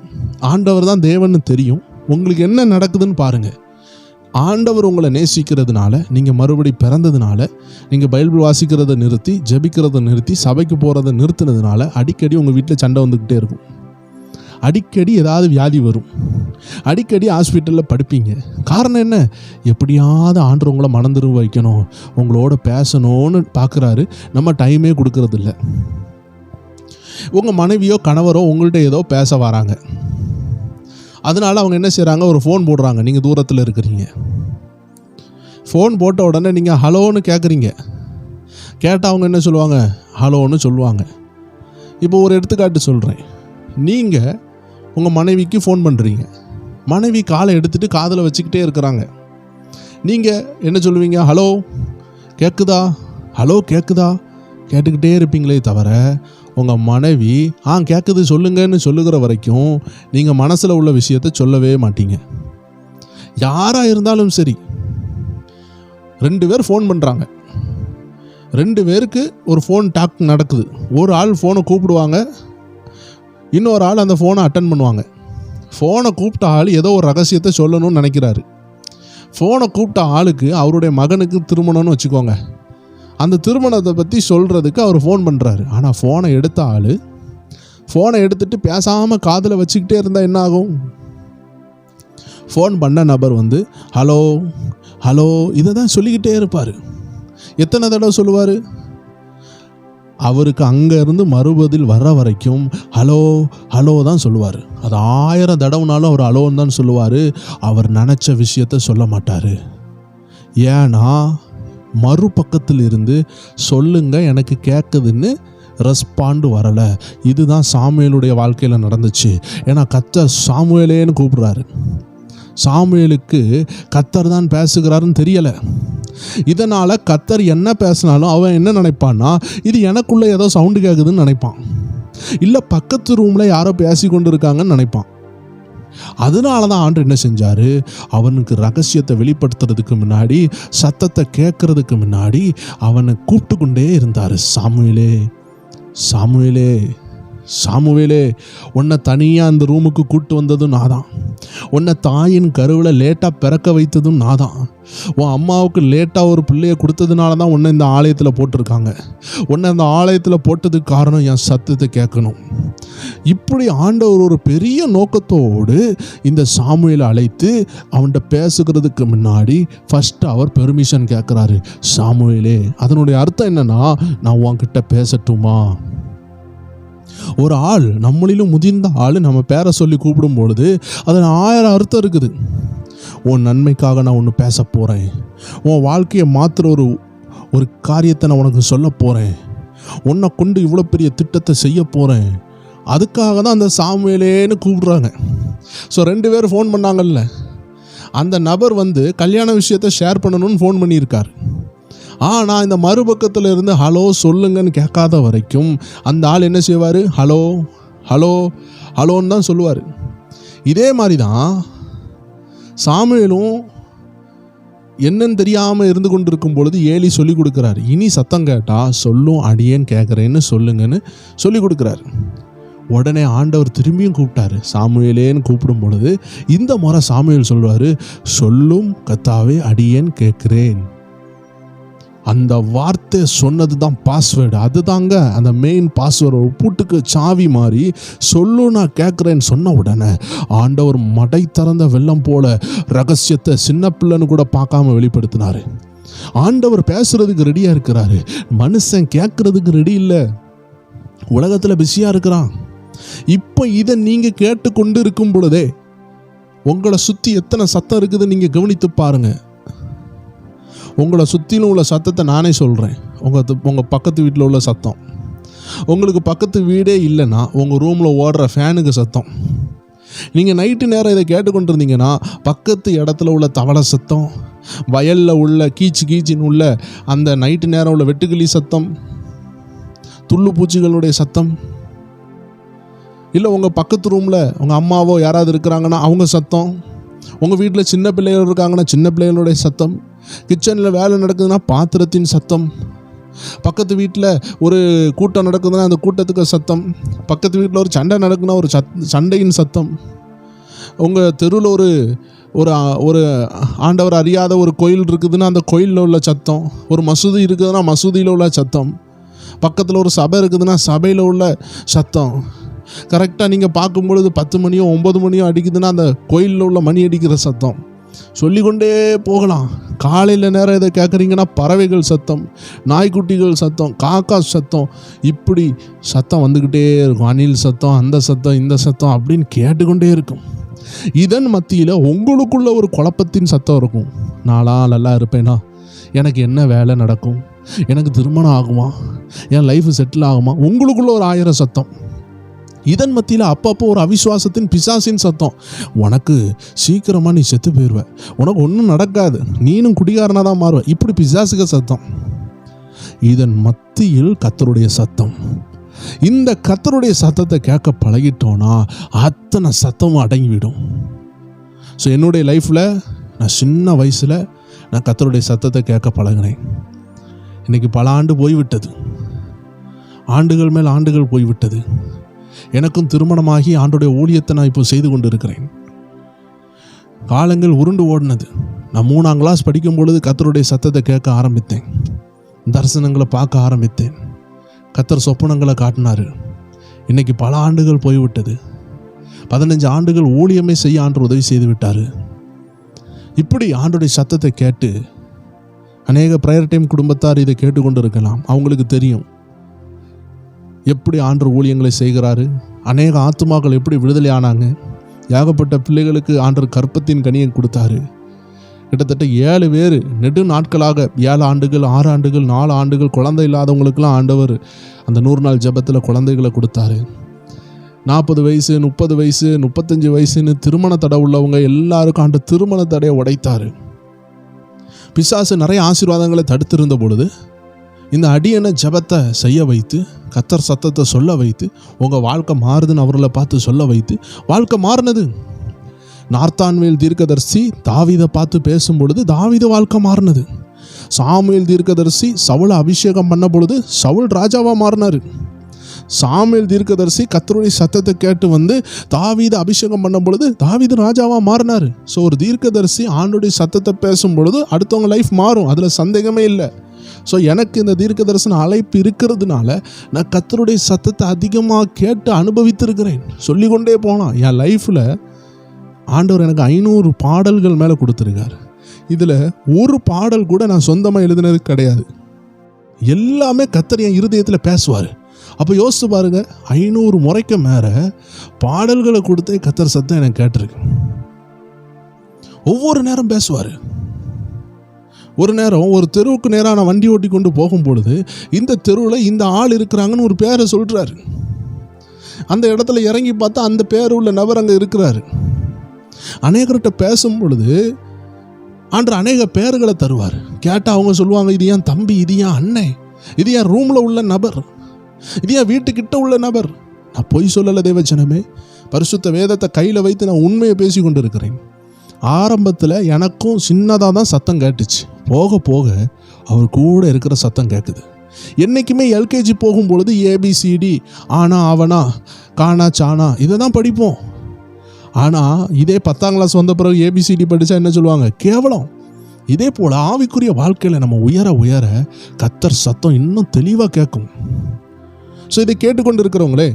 ஆண்டவர் தான் தேவன்னு தெரியும். உங்களுக்கு என்ன நடக்குதுன்னு பாருங்கள். ஆண்டவர் உங்களை நேசிக்கிறதுனால, நீங்கள் மறுபடி பிறந்ததுனால, நீங்கள் பைபிள் வாசிக்கிறத நிறுத்தி, ஜெபிக்கிறத நிறுத்தி, சபைக்கு போகிறத நிறுத்தினதுனால அடிக்கடி உங்கள் வீட்டில் சண்டை வந்துக்கிட்டே இருக்கும். அடிக்கடி ஏதாவது வியாதி வரும், அடிக்கடி ஹாஸ்பிட்டலில் படுப்பீங்க. காரணம் என்ன? எப்படியாவது ஆண்டவர் உங்களை மனம் திரும்ப வைக்கணும், உங்களோட பேசணும்னு பார்க்குறாரு. நம்ம டைமே கொடுக்கறதில்ல. உங்கள் மனைவியோ கணவரோ உங்கள்கிட்ட ஏதோ பேச வராங்க. அதனால் அவங்க என்ன செய்கிறாங்க, ஒரு ஃபோன் போடுறாங்க. நீங்கள் தூரத்தில் இருக்கிறீங்க. ஃபோன் போட்ட உடனே நீங்கள் ஹலோன்னு கேட்குறீங்க. கேட்டால் அவங்க என்ன சொல்லுவாங்க, ஹலோன்னு சொல்லுவாங்க. இப்போ ஒரு எடுத்துக்காட்டு சொல்கிறேன். நீங்கள் உங்கள் மனைவிக்கு ஃபோன் பண்ணுறீங்க. மனைவி காலை எடுத்துகிட்டு காதில் வச்சுக்கிட்டே இருக்கிறாங்க. நீங்கள் என்ன சொல்லுவீங்க, ஹலோ கேட்குதா, ஹலோ கேட்குதா கேட்டுக்கிட்டே இருப்பீங்களே தவிர, உங்கள் மனைவி கேட்குது சொல்லுங்கன்னு சொல்லுகிற வரைக்கும் நீங்கள் மனசில் உள்ள விஷயத்தை சொல்லவே மாட்டீங்க. யாராக இருந்தாலும் சரி, 2 பேர் ஃபோன் பண்ணுறாங்க. 2 பேருக்கு ஒரு ஃபோன் டாக் நடக்குது. ஒரு ஆள் ஃபோனை கூப்பிடுவாங்க, இன்னொரு ஆள் அந்த ஃபோனை அட்டன் பண்ணுவாங்க. ஃபோனை கூப்பிட்ட ஆள் ஏதோ ஒரு ரகசியத்தை சொல்லணும்னு நினைக்கிறாரு. ஃபோனை கூப்பிட்ட ஆளுக்கு அவருடைய மகனுக்கு திருமணம்னு வச்சுக்கோங்க. அந்த திருமணத்தை பற்றி சொல்கிறதுக்கு அவர் ஃபோன் பண்ணுறாரு. ஆனால் ஃபோனை எடுத்த ஆள் ஃபோனை எடுத்துகிட்டு பேசாமல் காதில் வச்சுக்கிட்டே இருந்தால் என்ன ஆகும்? ஃபோன் பண்ண நபர் ஹலோ ஹலோ இதை தான் சொல்லிக்கிட்டே இருப்பார். எத்தனை தடவை சொல்லுவார்? அவருக்கு அங்கேருந்து மறுபதில் வர்ற வரைக்கும் ஹலோ ஹலோ தான் சொல்லுவார். அது 1000 தடவைனாலும் அவர் ஹலோன்னு தான் சொல்லுவார். அவர் நினச்ச விஷயத்த சொல்ல மாட்டார். ஏன்னா மறுபக்கத்தில் இருந்து சொல்லுங்க எனக்கு கேட்குதுன்னு ரெஸ்பாண்டு வரலை. இதுதான் சாமுவேலுடைய வாழ்க்கையில் நடந்துச்சு. ஏன்னா கர்த்தர் சாமுவேலேன்னு கூப்பிடுறாரு. சாமுவேலுக்கு கர்த்தர் தான் பேசுகிறாருன்னு தெரியலை. இதனால் கர்த்தர் என்ன பேசினாலும் அவன் என்ன நினைப்பான்னா, இது எனக்குள்ளே ஏதோ சவுண்டு கேட்குதுன்னு நினைப்பான், இல்லை பக்கத்து ரூமில் யாரோ பேசி கொண்டு இருக்காங்கன்னு நினைப்பான். அதனால தான் ஆண்டு என்ன செஞ்சார், அவனுக்கு ரகசியத்தை வெளிப்படுத்துறதுக்கு முன்னாடி, சத்தத்தை கேட்கறதுக்கு முன்னாடி அவனை கூப்பிட்டு கொண்டே இருந்தார். சாமுவேலே சாமுவேலே சாமுவேலே, உன்னை தனியாக அந்த ரூமுக்கு கூப்பிட்டு வந்ததும் நான் தான். உன்னை தாயின் கருவில் லேட்டாக பிறக்க வைத்ததும் நான் தான். உன் அம்மாவுக்கு லேட்டாக ஒரு பிள்ளையை கொடுத்ததுனால தான் உன்னை இந்த ஆலயத்தில் போட்டிருக்காங்க. உன்னை அந்த ஆலயத்தில் போட்டதுக்கு காரணம் என் சத்தத்தை கேட்கணும். இப்படி ஆண்டவர் ஒரு பெரிய நோக்கத்தோடு இந்த சாமுவேலை அழைத்து அவன்கிட்ட பேசுகிறதுக்கு முன்னாடி ஃபஸ்ட்டு அவர் பெர்மிஷன் கேட்குறாரு. சாமுவேலே, அதனுடைய அர்த்தம் என்னன்னா, நான் உன்கிட்ட பேசட்டுமா? ஒரு ஆள், நம்மளிலும் முதிர்ந்த ஆள், நம்ம பேரை சொல்லி கூப்பிடும் பொழுது அதில் 1000 அர்த்தம் இருக்குது. உன் நன்மைக்காக நான் ஒன்று பேச போகிறேன், உன் வாழ்க்கையை மாற்றுற ஒரு காரியத்தை நான் உனக்கு சொல்ல போகிறேன், உன்னை கொண்டு இவ்வளோ பெரிய திட்டத்தை செய்ய போகிறேன். அதுக்காக தான் அந்த சாமுவேலேன்னு கூப்பிடுறாங்க. ஸோ 2 பேர் ஃபோன் பண்ணாங்கல்ல, அந்த நபர் கல்யாண விஷயத்தை ஷேர் பண்ணணும்னு ஃபோன் பண்ணியிருக்கார். ஆனால் இந்த மறுபக்கத்தில் இருந்து ஹலோ சொல்லுங்கன்னு கேட்காத வரைக்கும் அந்த ஆள் என்ன செய்வார், ஹலோ ஹலோ ஹலோன்னு தான் சொல்லுவார். இதே மாதிரி தான் சாமுவேலும் என்னன்னு தெரியாமல் இருந்து கொண்டு இருக்கும் பொழுது ஏலி சொல்லி கொடுக்குறாரு, இனி சத்தம் கேட்டால் சொல்லும் அடியேன்னு கேட்குறேன்னு சொல்லுங்கன்னு சொல்லி கொடுக்குறாரு. உடனே ஆண்டவர் திரும்பியும் கூப்பிட்டாரு, சாமுவேலேன்னு கூப்பிடும் பொழுது இந்த முறை சாமுவேல் சொல்வார், சொல்லும் கர்த்தாவே அடியேன் கேட்குறேன். அந்த வார்த்தை சொன்னது தான் பாஸ்வேர்டு, அதுதாங்க அந்த மெயின் பாஸ்வேர்டு, பூட்டுக்கு சாவி மாதிரி. சொல்லும் நான் கேட்குறேன்னு சொன்ன உடனே ஆண்டவர் மடை திறந்த வெள்ளம் போல ரகசியத்தை சின்ன பிள்ளைன்னு கூட பார்க்காம வெளிப்படுத்தினாரு. ஆண்டவர் பேசுறதுக்கு ரெடியாக இருக்கிறாரு, மனுஷன் கேட்கறதுக்கு ரெடி இல்லை, உலகத்தில் பிஸியாக இருக்கிறான். இப்போ இதை நீங்கள் கேட்டுக்கொண்டு இருக்கும் பொழுதே உங்களை சுற்றி எத்தனை சத்தம் இருக்குது நீங்கள் கவனித்து பாருங்கள். உங்களை சுற்றிலும் உள்ள சத்தத்தை நானே சொல்கிறேன். உங்கள் பக்கத்து வீட்டில் உள்ள சத்தம், உங்களுக்கு பக்கத்து வீடே இல்லைன்னா உங்கள் ரூமில் ஓடுற ஃபேனுக்கு சத்தம். நீங்கள் நைட்டு நேரம் இதை கேட்டுக்கொண்டிருந்தீங்கன்னா பக்கத்து இடத்துல உள்ள தவளை சத்தம், வயலில் உள்ள கீச்சின்னு உள்ள அந்த நைட்டு நேரம் உள்ள வெட்டுக்கிளி சத்தம், துள்ளு பூச்சிகளுடைய சத்தம், இல்லை உங்கள் பக்கத்து ரூமில் உங்கள் அம்மாவோ யாராவது இருக்கிறாங்கன்னா அவங்க சத்தம், உங்கள் வீட்டில் சின்ன பிள்ளைகள் இருக்காங்கன்னா சின்ன பிள்ளைகளுடைய சத்தம், கிச்சனில் வேலை நடக்குதுன்னா பாத்திரத்தின் சத்தம், பக்கத்து வீட்டில் ஒரு கூட்டம் நடக்குதுன்னா அந்த கூட்டத்துக்கு சத்தம், பக்கத்து வீட்டில் ஒரு சண்டை நடக்குதுன்னா ஒரு சண்டையின் சத்தம், உங்கள் தெருவில் ஒரு ஒரு ஆண்டவர் அறியாத ஒரு கோயில் இருக்குதுன்னா அந்த கோயிலில் உள்ள சத்தம், ஒரு மசூதி இருக்குதுன்னா மசூதியில் உள்ள சத்தம், பக்கத்தில் ஒரு சபை இருக்குதுன்னா சபையில் உள்ள சத்தம். கரெக்டாக நீங்கள் பார்க்கும்பொழுது 10 மணியோ 9 மணியோ அடிக்குதுன்னா அந்த கோயிலில் உள்ள மணி அடிக்கிற சத்தம். சொல்லிக்கொண்டே போகலாம். காலையில் நேரம் இதை கேட்குறீங்கன்னா பறவைகள் சத்தம், நாய்க்குட்டிகள் சத்தம், காக்கா சத்தம், இப்படி சத்தம் வந்துக்கிட்டே இருக்கும். அணில் சத்தம், அந்த சத்தம், இந்த சத்தம் அப்படின்னு கேட்டுக்கொண்டே இருக்கும். இதன் மத்தியில் உங்களுக்குள்ள ஒரு குழப்பத்தின் சத்தம் இருக்கும். நான்லாம் நல்லா இருப்பேனா, எனக்கு என்ன வேலை நடக்கும், எனக்கு திருமணம் ஆகுமா, என் லைஃப் செட்டில் ஆகுமா, உங்களுக்குள்ள ஒரு 1000 சத்தம். இதன் மத்தியில் அப்பப்போ ஒரு அவிசுவாசத்தின் பிசாசின் சத்தம், உனக்கு சீக்கிரமாக நீ செத்து போயிடுவ, உனக்கு ஒன்றும் நடக்காது, நீனும் குடிகாரனாக தான் மாறுவ, இப்படி பிசாசுக சத்தம். இதன் மத்தியில் கர்த்தருடைய சத்தம். இந்த கர்த்தருடைய சத்தத்தை கேட்க பழகிட்டோன்னா அத்தனை சத்தமும் அடங்கிவிடும். ஸோ என்னுடைய லைஃப்பில் நான் சின்ன வயசில் நான் கர்த்தருடைய சத்தத்தை கேட்க பழகினேன். இன்றைக்கி பல ஆண்டு போய்விட்டது, ஆண்டுகள் மேல் ஆண்டுகள் போய்விட்டது. எனக்கும் திருமணமாகி ஆண்டோடைய ஊழியத்தை நான் இப்போ செய்து கொண்டு இருக்கிறேன். காலங்கள் உருண்டு ஓடினது. நான் 3ஆம் கிளாஸ் படிக்கும் பொழுது கர்த்தருடைய சத்தத்தை கேட்க ஆரம்பித்தேன், தரிசனங்களை பார்க்க ஆரம்பித்தேன், கர்த்தர் சொப்பனங்களை காட்டினார். இன்றைக்கி பல ஆண்டுகள் போய்விட்டது. 15 ஆண்டுகள் ஊழியமே செய்ய ஆண்டு உதவி செய்து விட்டார். இப்படி ஆண்டோடைய சத்தத்தை கேட்டு அநேக ப்ரேயர் டைம் குடும்பத்தார் இதை கேட்டுக்கொண்டு இருக்கலாம். அவங்களுக்கு தெரியும் எப்படி ஆண்டவர் ஊழியங்களை செய்கிறாரு, அநேக ஆத்துமாக்கள் எப்படி விடுதலை ஆனாங்க, ஏகப்பட்ட பிள்ளைகளுக்கு ஆண்டவர் கற்பத்தின் கனியை கொடுத்தாரு. கிட்டத்தட்ட 7 பேர் நெடு நாட்களாக 7 ஆண்டுகள் 6 ஆண்டுகள் 4 ஆண்டுகள் குழந்தை இல்லாதவங்களுக்கெல்லாம் ஆண்டவர் அந்த 100 நாள் ஜெபத்தில் குழந்தைகளை கொடுத்தாரு. 40 வயசு 30 வயசு 35 வயசுன்னு திருமண தடை உள்ளவங்க எல்லாருக்கும் ஆண்டு திருமண தடையை உடைத்தார். பிசாசு நிறைய ஆசீர்வாதங்களை தடுத்திருந்த பொழுது இந்த அடியனை ஜெபத்தை செய்ய வைத்து, கர்த்தர் சத்தத்தை சொல்ல வைத்து, உங்கள் வாழ்க்கை மாறுதுன்னு அவர்களை பார்த்து சொல்ல வைத்து வாழ்க்கை மாறினது. நார்த்தான்வேல் தீர்க்கதரிசி தாவீதை பார்த்து பேசும் பொழுது தாவீது வாழ்க்கை மாறினது. சாமுவேல் தீர்க்கதரிசி சவுலை அபிஷேகம் பண்ண பொழுது சவுல் ராஜாவாக மாறினார். சாமுவேல் தீர்க்கதரிசி கர்த்தருடைய சத்தத்தை கேட்டு வந்து தாவீதை அபிஷேகம் பண்ண பொழுது தாவீது ராஜாவாக மாறினார். ஸோ ஒரு தீர்க்கதரிசி ஆண்டோடைய சத்தத்தை பேசும் பொழுது அடுத்தவங்க லைஃப் மாறும், அதில் சந்தேகமே இல்லை. ஸோ எனக்கு இந்த தீர்க்க தரிசன அழைப்பு இருக்கிறதுனால நான் கர்த்தருடைய சத்தத்தை அதிகமாக கேட்டு அனுபவித்திருக்கிறேன். சொல்லிக்கொண்டே போகலாம். என் லைஃப்பில் ஆண்டவர் எனக்கு 500 பாடல்கள் மேலே கொடுத்துருக்கார். இதில் ஒரு பாடல் கூட நான் சொந்தமாக எழுதினது கிடையாது. எல்லாமே கர்த்தர் என் இருதயத்தில் பேசுவார். அப்போ யோசிச்சு பாருங்க, 500 முறைக்கு மேலே பாடல்களை கொடுத்தே கர்த்தர் சத்தம் எனக்கு கேட்டிருக்கு. ஒவ்வொரு நேரம் பேசுவார். ஒரு நேரம் ஒரு தெருவுக்கு நேராக நான் வண்டி ஓட்டி கொண்டு போகும் பொழுது இந்த தெருவில் இந்த ஆள் இருக்கிறாங்கன்னு ஒரு பேரை சொல்கிறாரு. அந்த இடத்துல இறங்கி பார்த்தா அந்த பேர் உள்ள நபர் அங்கே இருக்கிறாரு. அநேகர்கிட்ட பேசும் பொழுது ஆண்டவர் அநேக பேர்களை தருவார். கேட்டால் அவங்க சொல்லுவாங்க, இது ஏன் தம்பி, இது ஏன் அண்ணன், இது ஏன் ரூமில் உள்ள நபர், இது ஏன் வீட்டுக்கிட்ட உள்ள நபர். நான் பொய் சொல்லலை தேவஜனமே, பரிசுத்த வேதத்தை கையில் வைத்து நான் உண்மையை பேசி கொண்டு இருக்கிறேன். ஆரம்பத்தில் எனக்கும் சின்னதாக தான் சத்தம் கேட்டுச்சு. போக போக அவர் கூட இருக்கிற சத்தம் கேட்குது. என்றைக்குமே எல்கேஜி போகும்பொழுது ஏபிசிடி ஆனா அவனா காணா சானா இதை தான் படிப்போம். ஆனால் இதே 10ஆம் கிளாஸ் வந்த பிறகு ஏபிசிடி படித்தா என்ன சொல்லுவாங்க? கேவலம். இதே போல் ஆவிக்குரிய வாழ்க்கையில் நம்ம உயர உயர கர்த்தர் சத்தம் இன்னும் தெளிவாக கேட்கும். ஸோ இதை கேட்டுக்கொண்டு இருக்கிறவங்களே,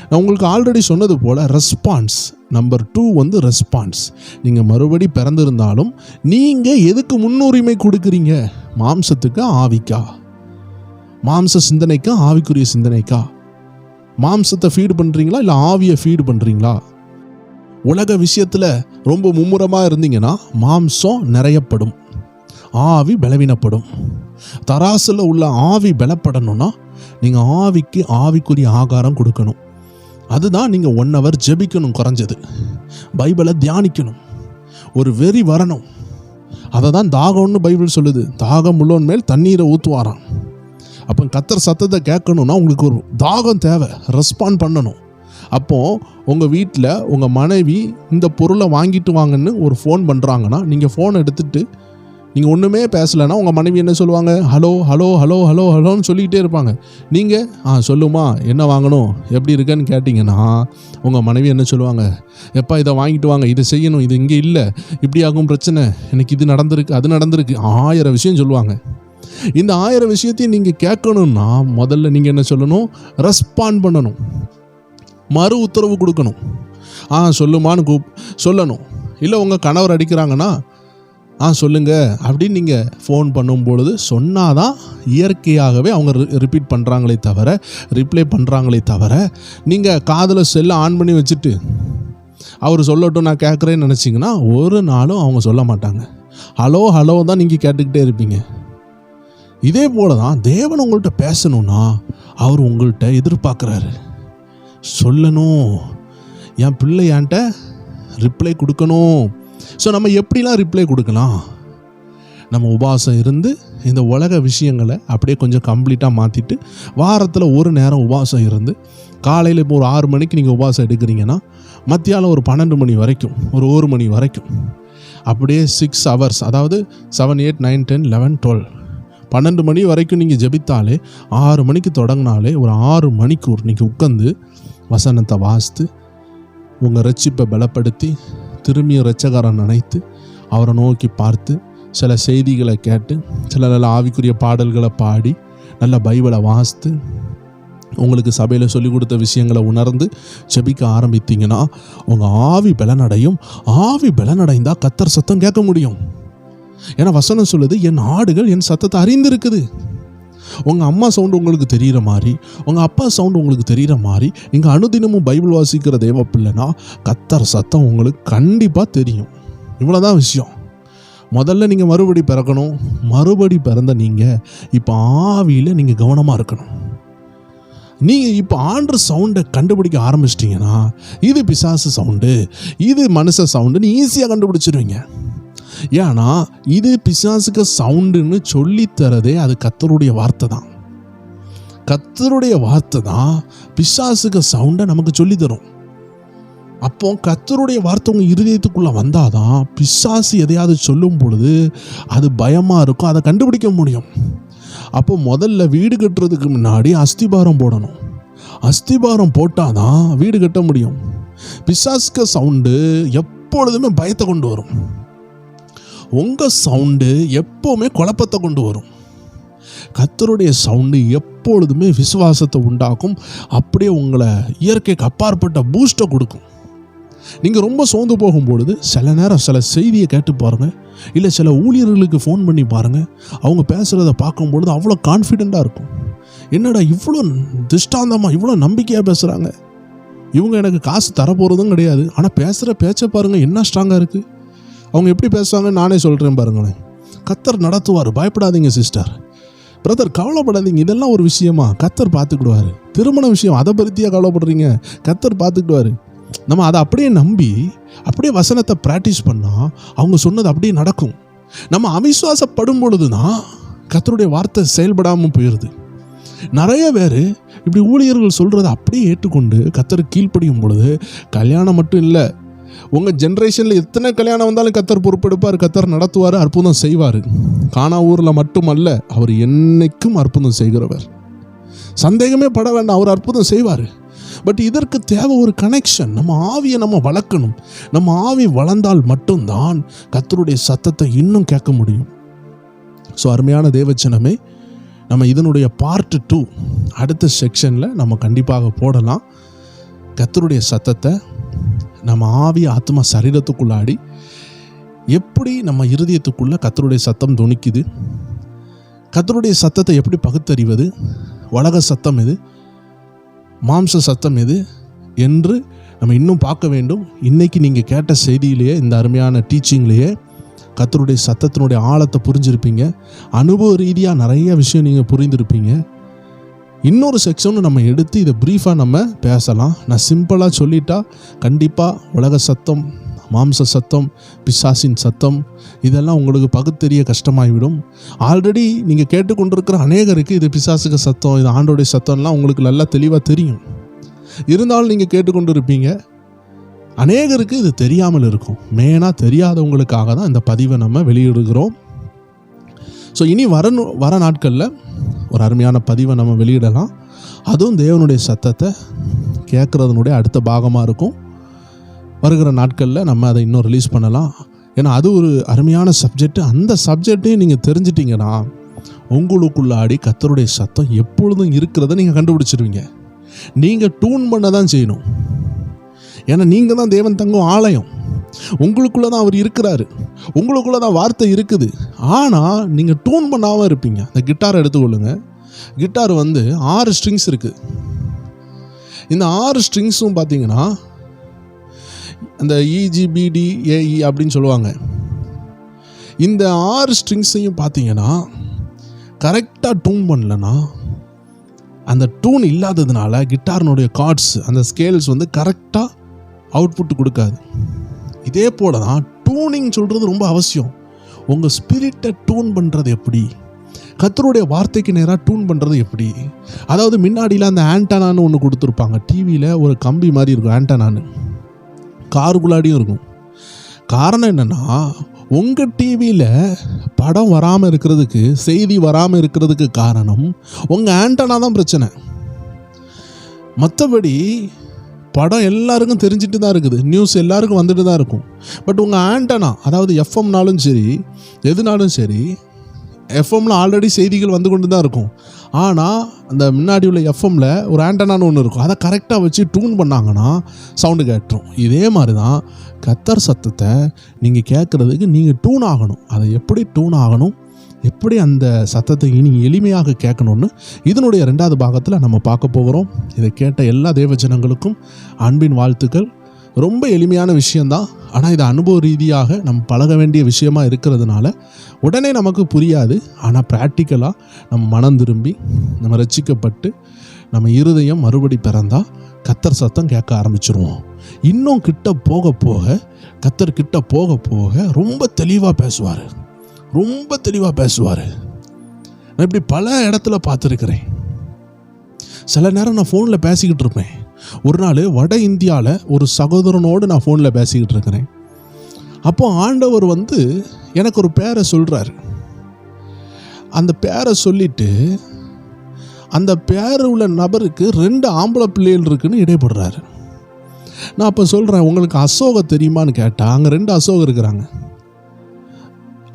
நான் உங்களுக்கு ஆல்ரெடி சொன்னது போல் ரெஸ்பான்ஸ் நம்பர் 2 ரெஸ்பான்ஸ். நீங்கள் மறுபடி பிறந்திருந்தாலும் நீங்கள் எதுக்கு முன்னுரிமை கொடுக்குறீங்க? மாம்சத்துக்கு ஆவிக்கா? மாம்ச சிந்தனைக்கா ஆவிக்குரிய சிந்தனைக்கா? மாம்சத்தை ஃபீடு பண்ணுறீங்களா இல்லை ஆவியை ஃபீடு பண்ணுறீங்களா? உலக விஷயத்தில் ரொம்ப மும்முரமாக இருந்தீங்கன்னா மாம்சம் நிறையப்படும், ஆவி பலவீனப்படும். தராசில் உள்ள ஆவி பலப்படணும்னா நீங்கள் ஆவிக்கு ஆவிக்குரிய ஆகாரம் கொடுக்கணும். அதுதான் நீங்கள் 1 hour ஜெபிக்கணும், குறைஞ்சது பைபிளை தியானிக்கணும், ஒரு வெறி வரணும். அதை தான் தாகம்னு பைபிள் சொல்லுது. தாகம் உள்ளவன் மேல் தண்ணீரை ஊற்றுவாராம். அப்போ கர்த்தர் சத்தத்தை கேட்கணுன்னா உங்களுக்கு ஒரு தாகம் தேவை, ரெஸ்பாண்ட் பண்ணணும். அப்போது உங்கள் வீட்டில் உங்கள் மனைவி இந்த பொருளை வாங்கிட்டு வாங்கன்னு ஒரு ஃபோன் பண்ணுறாங்கன்னா, நீங்கள் ஃபோன் எடுத்துகிட்டு நீங்கள் ஒன்றுமே பேசலைன்னா உங்கள் மனைவி என்ன சொல்லுவாங்க? ஹலோ ஹலோ ஹலோ ஹலோ ஹலோன்னு சொல்லிக்கிட்டே இருப்பாங்க. நீங்கள் சொல்லுமா என்ன வாங்கணும், எப்படி இருக்கேன்னு கேட்டிங்கன்னா உங்கள் மனைவி என்ன சொல்லுவாங்க? எப்பா இதை வாங்கிட்டு வாங்க, இதை செய்யணும், இது இங்கே இல்லை, இப்படி ஆகும் பிரச்சனை, எனக்கு இது நடந்திருக்கு, அது நடந்திருக்கு, 1000 விஷயம் சொல்லுவாங்க. இந்த 1000 விஷயத்தையும் நீங்கள் கேட்கணுன்னா முதல்ல நீங்கள் என்ன சொல்லணும்? ரெஸ்பாண்ட் பண்ணணும், மறு உத்தரவு கொடுக்கணும். சொல்லுமான்னு சொல்லணும். இல்லை உங்கள் கணவர் அடிக்கிறாங்கன்னா சொல்லுங்க அப்படின்னு நீங்கள் ஃபோன் பண்ணும்பொழுது சொன்னாதான் இயற்கையாகவே அவங்க ரிப்பீட் பண்ணுறாங்களே தவிர, ரிப்ளை பண்ணுறாங்களே தவிர, நீங்கள் காதில் செல்லை ஆன் பண்ணி வச்சுட்டு அவர் சொல்லட்டும் நான் கேட்குறேன்னு நினச்சிங்கன்னா ஒரு நாளும் அவங்க சொல்ல மாட்டாங்க. ஹலோ ஹலோ தான் நீங்கள் கேட்டுக்கிட்டே இருப்பீங்க. இதே போல தான் தேவன் உங்கள்கிட்ட பேசணுன்னா அவர் உங்கள்கிட்ட எதிர்பார்க்குறாரு. சொல்லணும், என் பிள்ளை என்கிட்ட ரிப்ளை கொடுக்கணும். ஸோ நம்ம எப்படிலாம் ரிப்ளை கொடுக்கலாம்? நம்ம உபவாசம் இருந்து இந்த உலக விஷயங்களை அப்படியே கொஞ்சம் கம்ப்ளீட்டாக மாற்றிட்டு வாரத்தில் ஒரு நேரம் உபவாசம் இருந்து, காலையில் இப்போ ஒரு 6 மணிக்கு நீங்கள் உபவாசம் எடுக்கிறீங்கன்னா மத்தியானம் ஒரு 12 மணி வரைக்கும், ஒரு 1 மணி வரைக்கும் அப்படியே 6 hours, அதாவது 7, 8, 9, 10, 11, 12, 12 மணி வரைக்கும் நீங்கள் ஜெபித்தாலே 6 மணிக்கு தொடங்கினாலே ஒரு 6 மணிக்கூர் நீங்கள் உட்காந்து வசனத்தை வாசித்து உங்கள் ரட்சிப்பை பலப்படுத்தி திரும்பியும் இரட்சகரை நினைத்து அவரை நோக்கி பார்த்து சில செய்திகளை கேட்டு சில நல்ல ஆவிக்குரிய பாடல்களை பாடி நல்ல பைபிளை வாசித்து உங்களுக்கு சபையில் சொல்லிக் கொடுத்த விஷயங்களை உணர்ந்து ஜெபிக்க ஆரம்பித்தீங்கன்னா உங்கள் ஆவி பலனடையும். ஆவி பலனடைந்தால் கர்த்தர் சத்தம் கேட்க முடியும். ஏன்னா வசனம் சொல்லுது, என் ஆடுகள் என் சத்தத்தை அறிந்திருக்குது. உங்கள் அம்மா சவுண்டு உங்களுக்கு தெரிகிற மாதிரி, உங்கள் அப்பா சவுண்டு உங்களுக்கு தெரிகிற மாதிரி நீங்கள் அனுதினமும் பைபிள் வாசிக்கிற தேவ பிள்ளைனா கர்த்தர் சத்தம் உங்களுக்கு கண்டிப்பாக தெரியும். இவ்வளோதான் விஷயம். முதல்ல நீங்கள் மறுபடி பிறக்கணும். மறுபடி பிறந்த நீங்கள் இப்போ ஆவியில் நீங்கள் கவனமாக இருக்கணும். நீங்கள் இப்போ ஆண்டர் சவுண்டை கண்டுபிடிக்க ஆரம்பிச்சிட்டிங்கன்னா இது பிசாசு சவுண்டு, இது மனுஷ சவுண்டுன்னு ஈஸியாக கண்டுபிடிச்சிருவீங்க. ஏன்னா இது பிசாசுக்கு சவுண்டுன்னு சொல்லித்தரதே அது கர்த்தருடைய வார்த்தை தான். கர்த்தருடைய வார்த்தை தான் பிசாசுக்கு சவுண்டை நமக்கு சொல்லித்தரும். அப்போ கர்த்தருடைய வார்த்தை உங்கள் இருதயத்துக்குள்ளே வந்தாதான் பிசாசு எதையாவது சொல்லும் பொழுது அது பயமாக இருக்கும், அதை கண்டுபிடிக்க முடியும். அப்போ முதல்ல வீடு கட்டுறதுக்கு முன்னாடி அஸ்திபாரம் போடணும். அஸ்திபாரம் போட்டால் தான் வீடு கட்ட முடியும். பிசாசுக்கு சவுண்டு எப்பொழுதுமே பயத்தை கொண்டு வரும். உங்கள் சவுண்டு எப்போவுமே குழப்பத்தை கொண்டு வரும். கர்த்தருடைய சவுண்டு எப்பொழுதுமே விசுவாசத்தை உண்டாக்கும். அப்படியே உங்களை இயற்கைக்கு அப்பாற்பட்ட பூஸ்ட்டை கொடுக்கும். நீங்கள் ரொம்ப சோர்ந்து போகும்பொழுது சில நேரம் சில செய்தியை கேட்டு பாருங்கள், இல்லை சில ஊழியர்களுக்கு ஃபோன் பண்ணி பாருங்கள். அவங்க பேசுகிறத பார்க்கும்பொழுது அவ்வளோ கான்ஃபிடெண்ட்டாக இருக்கும். என்னடா இவ்வளோ திஷ்டாந்தமாக இவ்வளோ நம்பிக்கையாக பேசுகிறாங்க, இவங்க எனக்கு காசு தரப்போகிறதும் கிடையாது, ஆனால் பேசுகிற பேச்சை பாருங்கள் என்ன ஸ்ட்ராங்காக இருக்குது. அவங்க எப்படி பேசுவாங்க நானே சொல்கிறேன் பாருங்களேன். கர்த்தர் நடத்துவார், பயப்படாதீங்க சிஸ்டர், பிரதர் கவலைப்படாதீங்க, இதெல்லாம் ஒரு விஷயமா கர்த்தர் பார்த்துக்கிடுவார். திருமண விஷயம் அதை பற்றியாக கவலைப்படுறீங்க, கர்த்தர் பார்த்துக்கிடுவார். நம்ம அதை அப்படியே நம்பி அப்படியே வசனத்தை ப்ராக்டிஸ் பண்ணால் அவங்க சொன்னது அப்படியே நடக்கும். நம்ம அவிசுவாசப்படும் பொழுது தான் கர்த்தருடைய வார்த்தை செயல்படாமல் போயிடுது. நிறைய பேர் இப்படி ஊழியர்கள் சொல்கிறத அப்படியே ஏற்றுக்கொண்டு கர்த்தருக்கு கீழ்ப்படியும் பொழுது கல்யாணம் மட்டும் இல்லை, உங்கள் ஜென்ரேஷனில் எத்தனை கல்யாணம் வந்தாலும் கர்த்தர் பொறுப்பெடுப்பார், கர்த்தர் நடத்துவார், அற்புதம் செய்வார். கானா ஊரில் மட்டுமல்ல, அவர் என்னைக்கும் அற்புதம் செய்கிறவர். சந்தேகமே பட வேண்டாம், அவர் அற்புதம் செய்வார். பட் இதற்கு தேவை ஒரு கனெக்ஷன். நம்ம ஆவியை நம்ம வளர்க்கணும். நம்ம ஆவி வளர்ந்தால் மட்டும்தான் கர்த்தருடைய சத்தத்தை இன்னும் கேட்க முடியும். ஸோ அருமையான தேவச்சனமே, நம்ம இதனுடைய பார்ட் 2 அடுத்த செக்ஷனில் நம்ம கண்டிப்பாக போடலாம். கர்த்தருடைய சத்தத்தை நம்ம ஆவி ஆத்மா சரீரத்துக்குள்ளாடி எப்படி நம்ம இருதயத்துக்குள்ளே கர்த்தருடைய சத்தம் துணிக்குது, கர்த்தருடைய சத்தத்தை எப்படி பகுத்தறிவது, உலக சத்தம் எது, மாம்ச சத்தம் எது என்று நம்ம இன்னும் பார்க்க வேண்டும். இன்றைக்கி நீங்கள் கேட்ட செய்தியிலேயே, இந்த அருமையான டீச்சிங்லேயே கர்த்தருடைய சத்தத்தினுடைய ஆழத்தை புரிஞ்சிருப்பீங்க. அனுபவ ரீதியாக நிறைய விஷயம் நீங்கள் புரிந்திருப்பீங்க. இன்னொரு செக்ஷனும் நம்ம எடுத்து இதை ப்ரீஃபாக நம்ம பேசலாம். நான் சிம்பிளாக சொல்லிட்டா கண்டிப்பாக உலக சத்தம், மாம்ச சத்தம், பிசாசின் சத்தம் இதெல்லாம் உங்களுக்கு பகுத்தறிய கஷ்டமாகிவிடும். ஆல்ரெடி நீங்கள் கேட்டுக்கொண்டிருக்கிற அநேகருக்கு இது பிசாசுக்கு சத்தம், இது ஆண்டோடைய சத்தம்லாம் உங்களுக்கு நல்லா தெளிவாக தெரியும். இருந்தாலும் நீங்கள் கேட்டுக்கொண்டு இருப்பீங்க. அநேகருக்கு இது தெரியாமல் இருக்கும். மெயினாக தெரியாதவங்களுக்காக தான் இந்த பதிவை நம்ம வெளியிடுகிறோம். ஸோ இனி வர நாட்களில் ஒரு அருமையான பதிவை நம்ம வெளியிடலாம். அதுவும் தேவனுடைய சத்தத்தை கேட்குறதுனுடைய அடுத்த பாகமாக இருக்கும். வருகிற நாட்களில் நம்ம அதை இன்னும் ரிலீஸ் பண்ணலாம். ஏன்னா அது ஒரு அருமையான சப்ஜெக்ட். அந்த சப்ஜெக்டையும் நீங்கள் தெரிஞ்சிட்டிங்கன்னா உங்களுக்குள்ளாடி கர்த்தருடைய சத்தம் எப்பொழுதும் இருக்கிறத நீங்கள் கண்டுபிடிச்சிருவீங்க. நீங்கள் டூன் பண்ண தான் செய்யணும். ஏன்னா நீங்கள் தான் தேவன் தங்கும் ஆலயம். உங்களுக்குள்ளே தான் அவர் இருக்கிறாரு, உங்களுக்குள்ளே தான் வார்த்தை இருக்குது. ஆனால் நீங்கள் டூன் பண்ணாமல் இருப்பீங்க. இந்த கிட்டாரை எடுத்துக்கொள்ளுங்க. கிட்டார் 6 ஸ்ட்ரிங்ஸ் இருக்குது. இந்த 6 ஸ்ட்ரிங்ஸும் பார்த்தீங்கன்னா அந்த இஜிபிடி ஏஇ அப்படின்னு சொல்லுவாங்க. இந்த 6 ஸ்ட்ரிங்ஸையும் பார்த்தீங்கன்னா கரெக்டாக டூன் பண்ணலன்னா, அந்த டூன் இல்லாததுனால கிட்டாரினுடைய கார்ட்ஸ், அந்த ஸ்கேல்ஸ் கரெக்டாக அவுட்புட் கொடுக்காது. இதே போல தான் டூனிங் சொல்கிறது ரொம்ப அவசியம். உங்கள் ஸ்பிரிட்டை டூன் பண்ணுறது எப்படி, கர்த்தருடைய வார்த்தைக்கு நேராக டூன் பண்ணுறது எப்படி. அதாவது முன்னாடியில் அந்த ஆண்டனான்னு ஒன்று கொடுத்துருப்பாங்க. டிவியில் ஒரு கம்பி மாதிரி இருக்கும் ஆண்டனான்னு, காருக்குள்ளாடியும் இருக்கும். காரணம் என்னென்னா, உங்கள் டிவியில் படம் வராமல் இருக்கிறதுக்கு, செய்தி வராமல் இருக்கிறதுக்கு காரணம் உங்கள் ஆண்டனா தான் பிரச்சனை. மற்றபடி படம் எல்லாருக்கும் தெரிஞ்சிட்டு தான் இருக்குது, நியூஸ் எல்லாருக்கும் வந்துட்டு தான் இருக்கும். பட் உங்கள் ஆண்டனா, அதாவது எஃப்எம்னாலும் சரி எதுனாலும் சரி, எஃப்எம்மில் ஆல்ரெடி செய்திகள் வந்து கொண்டு தான் இருக்கும். ஆனால் அந்த முன்னாடி உள்ள எஃப்எம்மில் ஒரு ஆண்டனான்னு ஒன்று இருக்கும். அதை கரெக்டாக வச்சு டூன் பண்ணாங்கன்னா சவுண்டு கேட்டுரும். இதே மாதிரி தான் கர்த்தர் சத்தத்தை நீங்கள் கேட்குறதுக்கு நீங்கள் டூன் ஆகணும். அதை எப்படி டூன் ஆகணும், எப்படி அந்த சத்தத்தை இனி எளிமையாக கேட்கணும்னு இதனுடைய 2வது பாகத்தில் நம்ம பார்க்க போகிறோம். இதை கேட்ட எல்லா தேவஜனங்களுக்கும் அன்பின் வாழ்த்துக்கள். ரொம்ப எளிமையான விஷயந்தான். ஆனால் இது அனுபவ ரீதியாக நம்ம பழக வேண்டிய விஷயமா இருக்கிறதுனால உடனே நமக்கு புரியாது. ஆனால் ப்ராக்டிக்கலாக நம்ம மனம் திரும்பி நம்ம ரட்சிக்கப்பட்டு நம்ம இருதயம் மறுபடி பிறந்தா கர்த்தர் சத்தம் கேட்க ஆரம்பிச்சிருவோம். இன்னும் கிட்ட போக போக, கர்த்தர் கிட்ட போக போக ரொம்ப தெளிவாக பேசுவார், ரொம்ப தெளிவாக பேசுவார். நான் இப்படி பல இடத்துல பார்த்துருக்கிறேன். சில நேரம் நான் ஃபோனில் பேசிக்கிட்டு இருப்பேன். ஒரு நாள் வட இந்தியாவில் ஒரு சகோதரனோடு நான் ஃபோனில் பேசிக்கிட்டு இருக்கிறேன். அப்போ ஆண்டவர் எனக்கு ஒரு பேரை சொல்கிறார். அந்த பேரை சொல்லிட்டு அந்த பேர் உள்ள நபருக்கு 2 ஆம்பளை பிள்ளைகள் இருக்குன்னு இடைப்படுறாரு. நான் அப்போ சொல்கிறேன், உங்களுக்கு அசோக தெரியுமான்னு கேட்டால் அங்கே 2 அசோகம் இருக்கிறாங்க.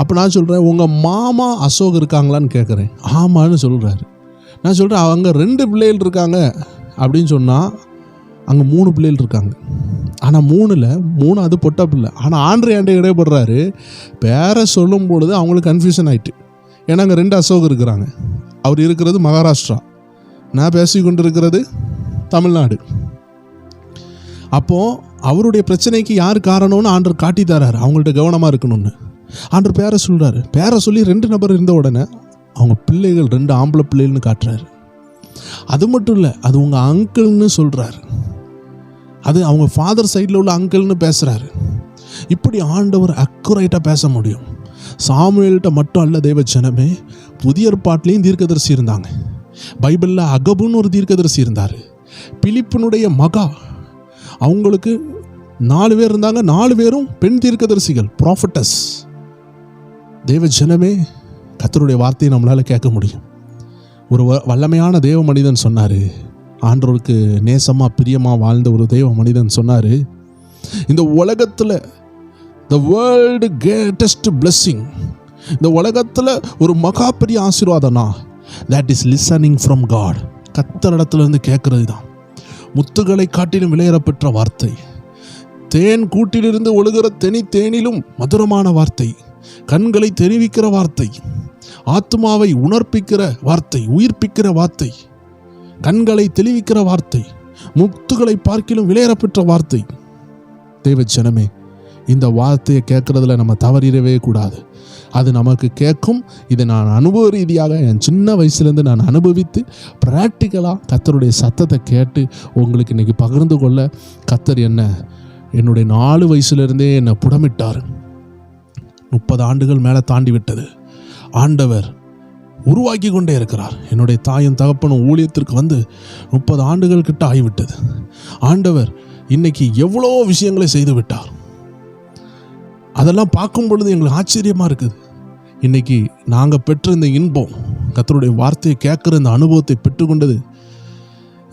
அப்போ நான் சொல்கிறேன், உங்கள் மாமா அசோக் இருக்காங்களான்னு கேட்குறேன். ஆமான்னு சொல்கிறாரு. நான் சொல்கிறேன், அவங்க 2 பிள்ளைகள் இருக்காங்க அப்படின்னு சொன்னால் அங்கே 3 பிள்ளைகள் இருக்காங்க. ஆனால் 3ல் 3 பொட்டா பிள்ளை. ஆனால் ஆண்டை இடைப்படுறாரு. பேரை சொல்லும் பொழுது அவங்களுக்கு கன்ஃபியூஷன் ஆகிட்டு. ஏன்னா அங்கே 2 அசோக் இருக்கிறாங்க. அவர் இருக்கிறது மகாராஷ்டிரா, நான் பேசி கொண்டு இருக்கிறது தமிழ்நாடு. அப்போது அவருடைய பிரச்சனைக்கு யார் காரணம்னு ஆண்டவர் காட்டி தராரு. அவங்கள்ட்ட கவனமாக இருக்கணும்னு ஆண்டவர் பேரை சொல்கிறாரு. பேரை சொல்லி 2 நபர் இருந்த உடனே அவங்க பிள்ளைகள் 2 ஆம்பளை பிள்ளைகள்னு காட்டுறாரு. அது மட்டும் இல்லை, அது உங்கள் அங்கிள்னு சொல்கிறாரு. அது அவங்க ஃபாதர் சைடில் உள்ள அங்கிள்னு பேசுகிறாரு. இப்படி ஆண்டவர் அக்குரேட்டாக பேச முடியும். சாமுவேல்கிட்ட மட்டும் அல்ல தேவஜனமே, புதிய ஏற்பாட்டிலையும் தீர்க்கதரிசி இருந்தாங்க. பைபிளில் அகபுன்னு ஒரு தீர்க்கதரிசி இருந்தார். பிலிப்பினுடைய மகா, அவங்களுக்கு 4 பேர் இருந்தாங்க, 4 பேரும் பெண் தீர்க்கதரிசிகள், ப்ராஃபட்டஸ். தேவ ஜனமே, கர்த்தருடைய வார்த்தையை நம்மளால் கேட்க முடியும். ஒரு வல்லமையான தேவ மனிதன் சொன்னார், ஆண்டவருக்கு நேசமாக பிரியமாக வாழ்ந்த ஒரு தேவ மனிதன் சொன்னார், இந்த உலகத்தில் the world greatest blessing, இந்த உலகத்தில் ஒரு மகா பெரிய ஆசீர்வாதம்னா that is listening from God, கர்த்தரிடத்திலிருந்து கேட்கறது தான். முத்துகளை காட்டிலும் விலையேறப்பெற்ற வார்த்தை, தேன் கூட்டிலிருந்து ஒழுகிற தேனிலும் மதுரமான வார்த்தை, கண்களை தெரிவிக்கிற வார்த்தை, ஆத்மாவை உணர்ப்பிக்கிற வார்த்தை, உயிர்ப்பிக்கிற வார்த்தை, கண்களை தெளிவிக்கிற வார்த்தை, முத்துகளை பார்க்கிலும் விலையேறப்பெற்ற வார்த்தை. தேவ ஜனமே, இந்த வார்த்தையை கேட்கறதுல நம்ம தவறிடவே கூடாது. அது நமக்கு கேட்கும். இதை நான் அனுபவ ரீதியாக என் சின்ன வயசுலேருந்து நான் அனுபவித்து ப்ராக்டிக்கலாக கர்த்தருடைய சத்தத்தை கேட்டு உங்களுக்கு இன்றைக்கி பகிர்ந்து கொள்ள கர்த்தர் என்னுடைய 4 வயசுலேருந்தே என்னை புடமிட்டார். 30 ஆண்டுகள் மேலே தாண்டி விட்டது. ஆண்டவர் உருவாக்கி கொண்டே இருக்கிறார். என்னுடைய தாயும் தகப்பனும் ஊழியத்திற்கு வந்து 30 ஆண்டுகள் கிட்ட ஆகிவிட்டது. ஆண்டவர் இன்னைக்கு எவ்வளோ விஷயங்களை செய்து விட்டார். அதெல்லாம் பார்க்கும் பொழுது எங்களுக்கு ஆச்சரியமாக இருக்குது. இன்றைக்கி நாங்கள் பெற்ற இந்த இன்பம், கர்த்தருடைய வார்த்தையை கேட்குற இந்த அனுபவத்தை பெற்றுக்கொண்டது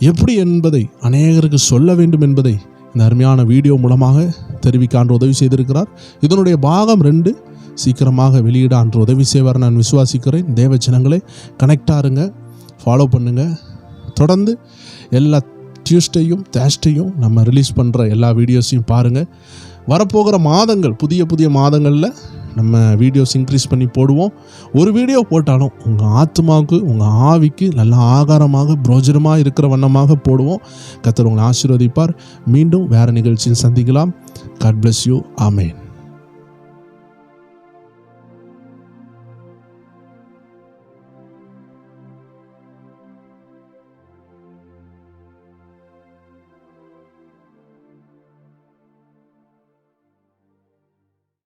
எப்படி என்பதை அநேகருக்கு சொல்ல வேண்டும் என்பதை இந்த அருமையான வீடியோ மூலமாக தெரிவிக்க ஆண்டு உதவி செய்திருக்கிறார். இதனுடைய பாகம் 2 சீக்கிரமாக வெளியிட ஆண்டு உதவி செய்வார் நான் விசுவாசிக்கிறேன். தேவ ஜனங்களே, கனெக்டாக இருங்க, ஃபாலோ பண்ணுங்கள். தொடர்ந்து எல்லா டியூஸ்டேயும் தேர்ஸ்டேயும் நம்ம ரிலீஸ் பண்ணுற எல்லா வீடியோஸையும் பாருங்கள். வரப்போகிற மாதங்கள், புதிய மாதங்களில் நம்ம வீடியோஸ் இன்க்ரீஸ் பண்ணி போடுவோம். ஒரு வீடியோ போட்டாலும் உங்கள் ஆத்மாவுக்கு, உங்கள் ஆவிக்கு நல்ல ஆகாரமாக பிரோஜனமாக இருக்கிற வண்ணமாக போடுவோம். கர்த்தர் உங்களை ஆசீர்வதிப்பார். மீண்டும் வேறு நிகழ்ச்சியில் சந்திக்கலாம். God bless you. ஆமென்.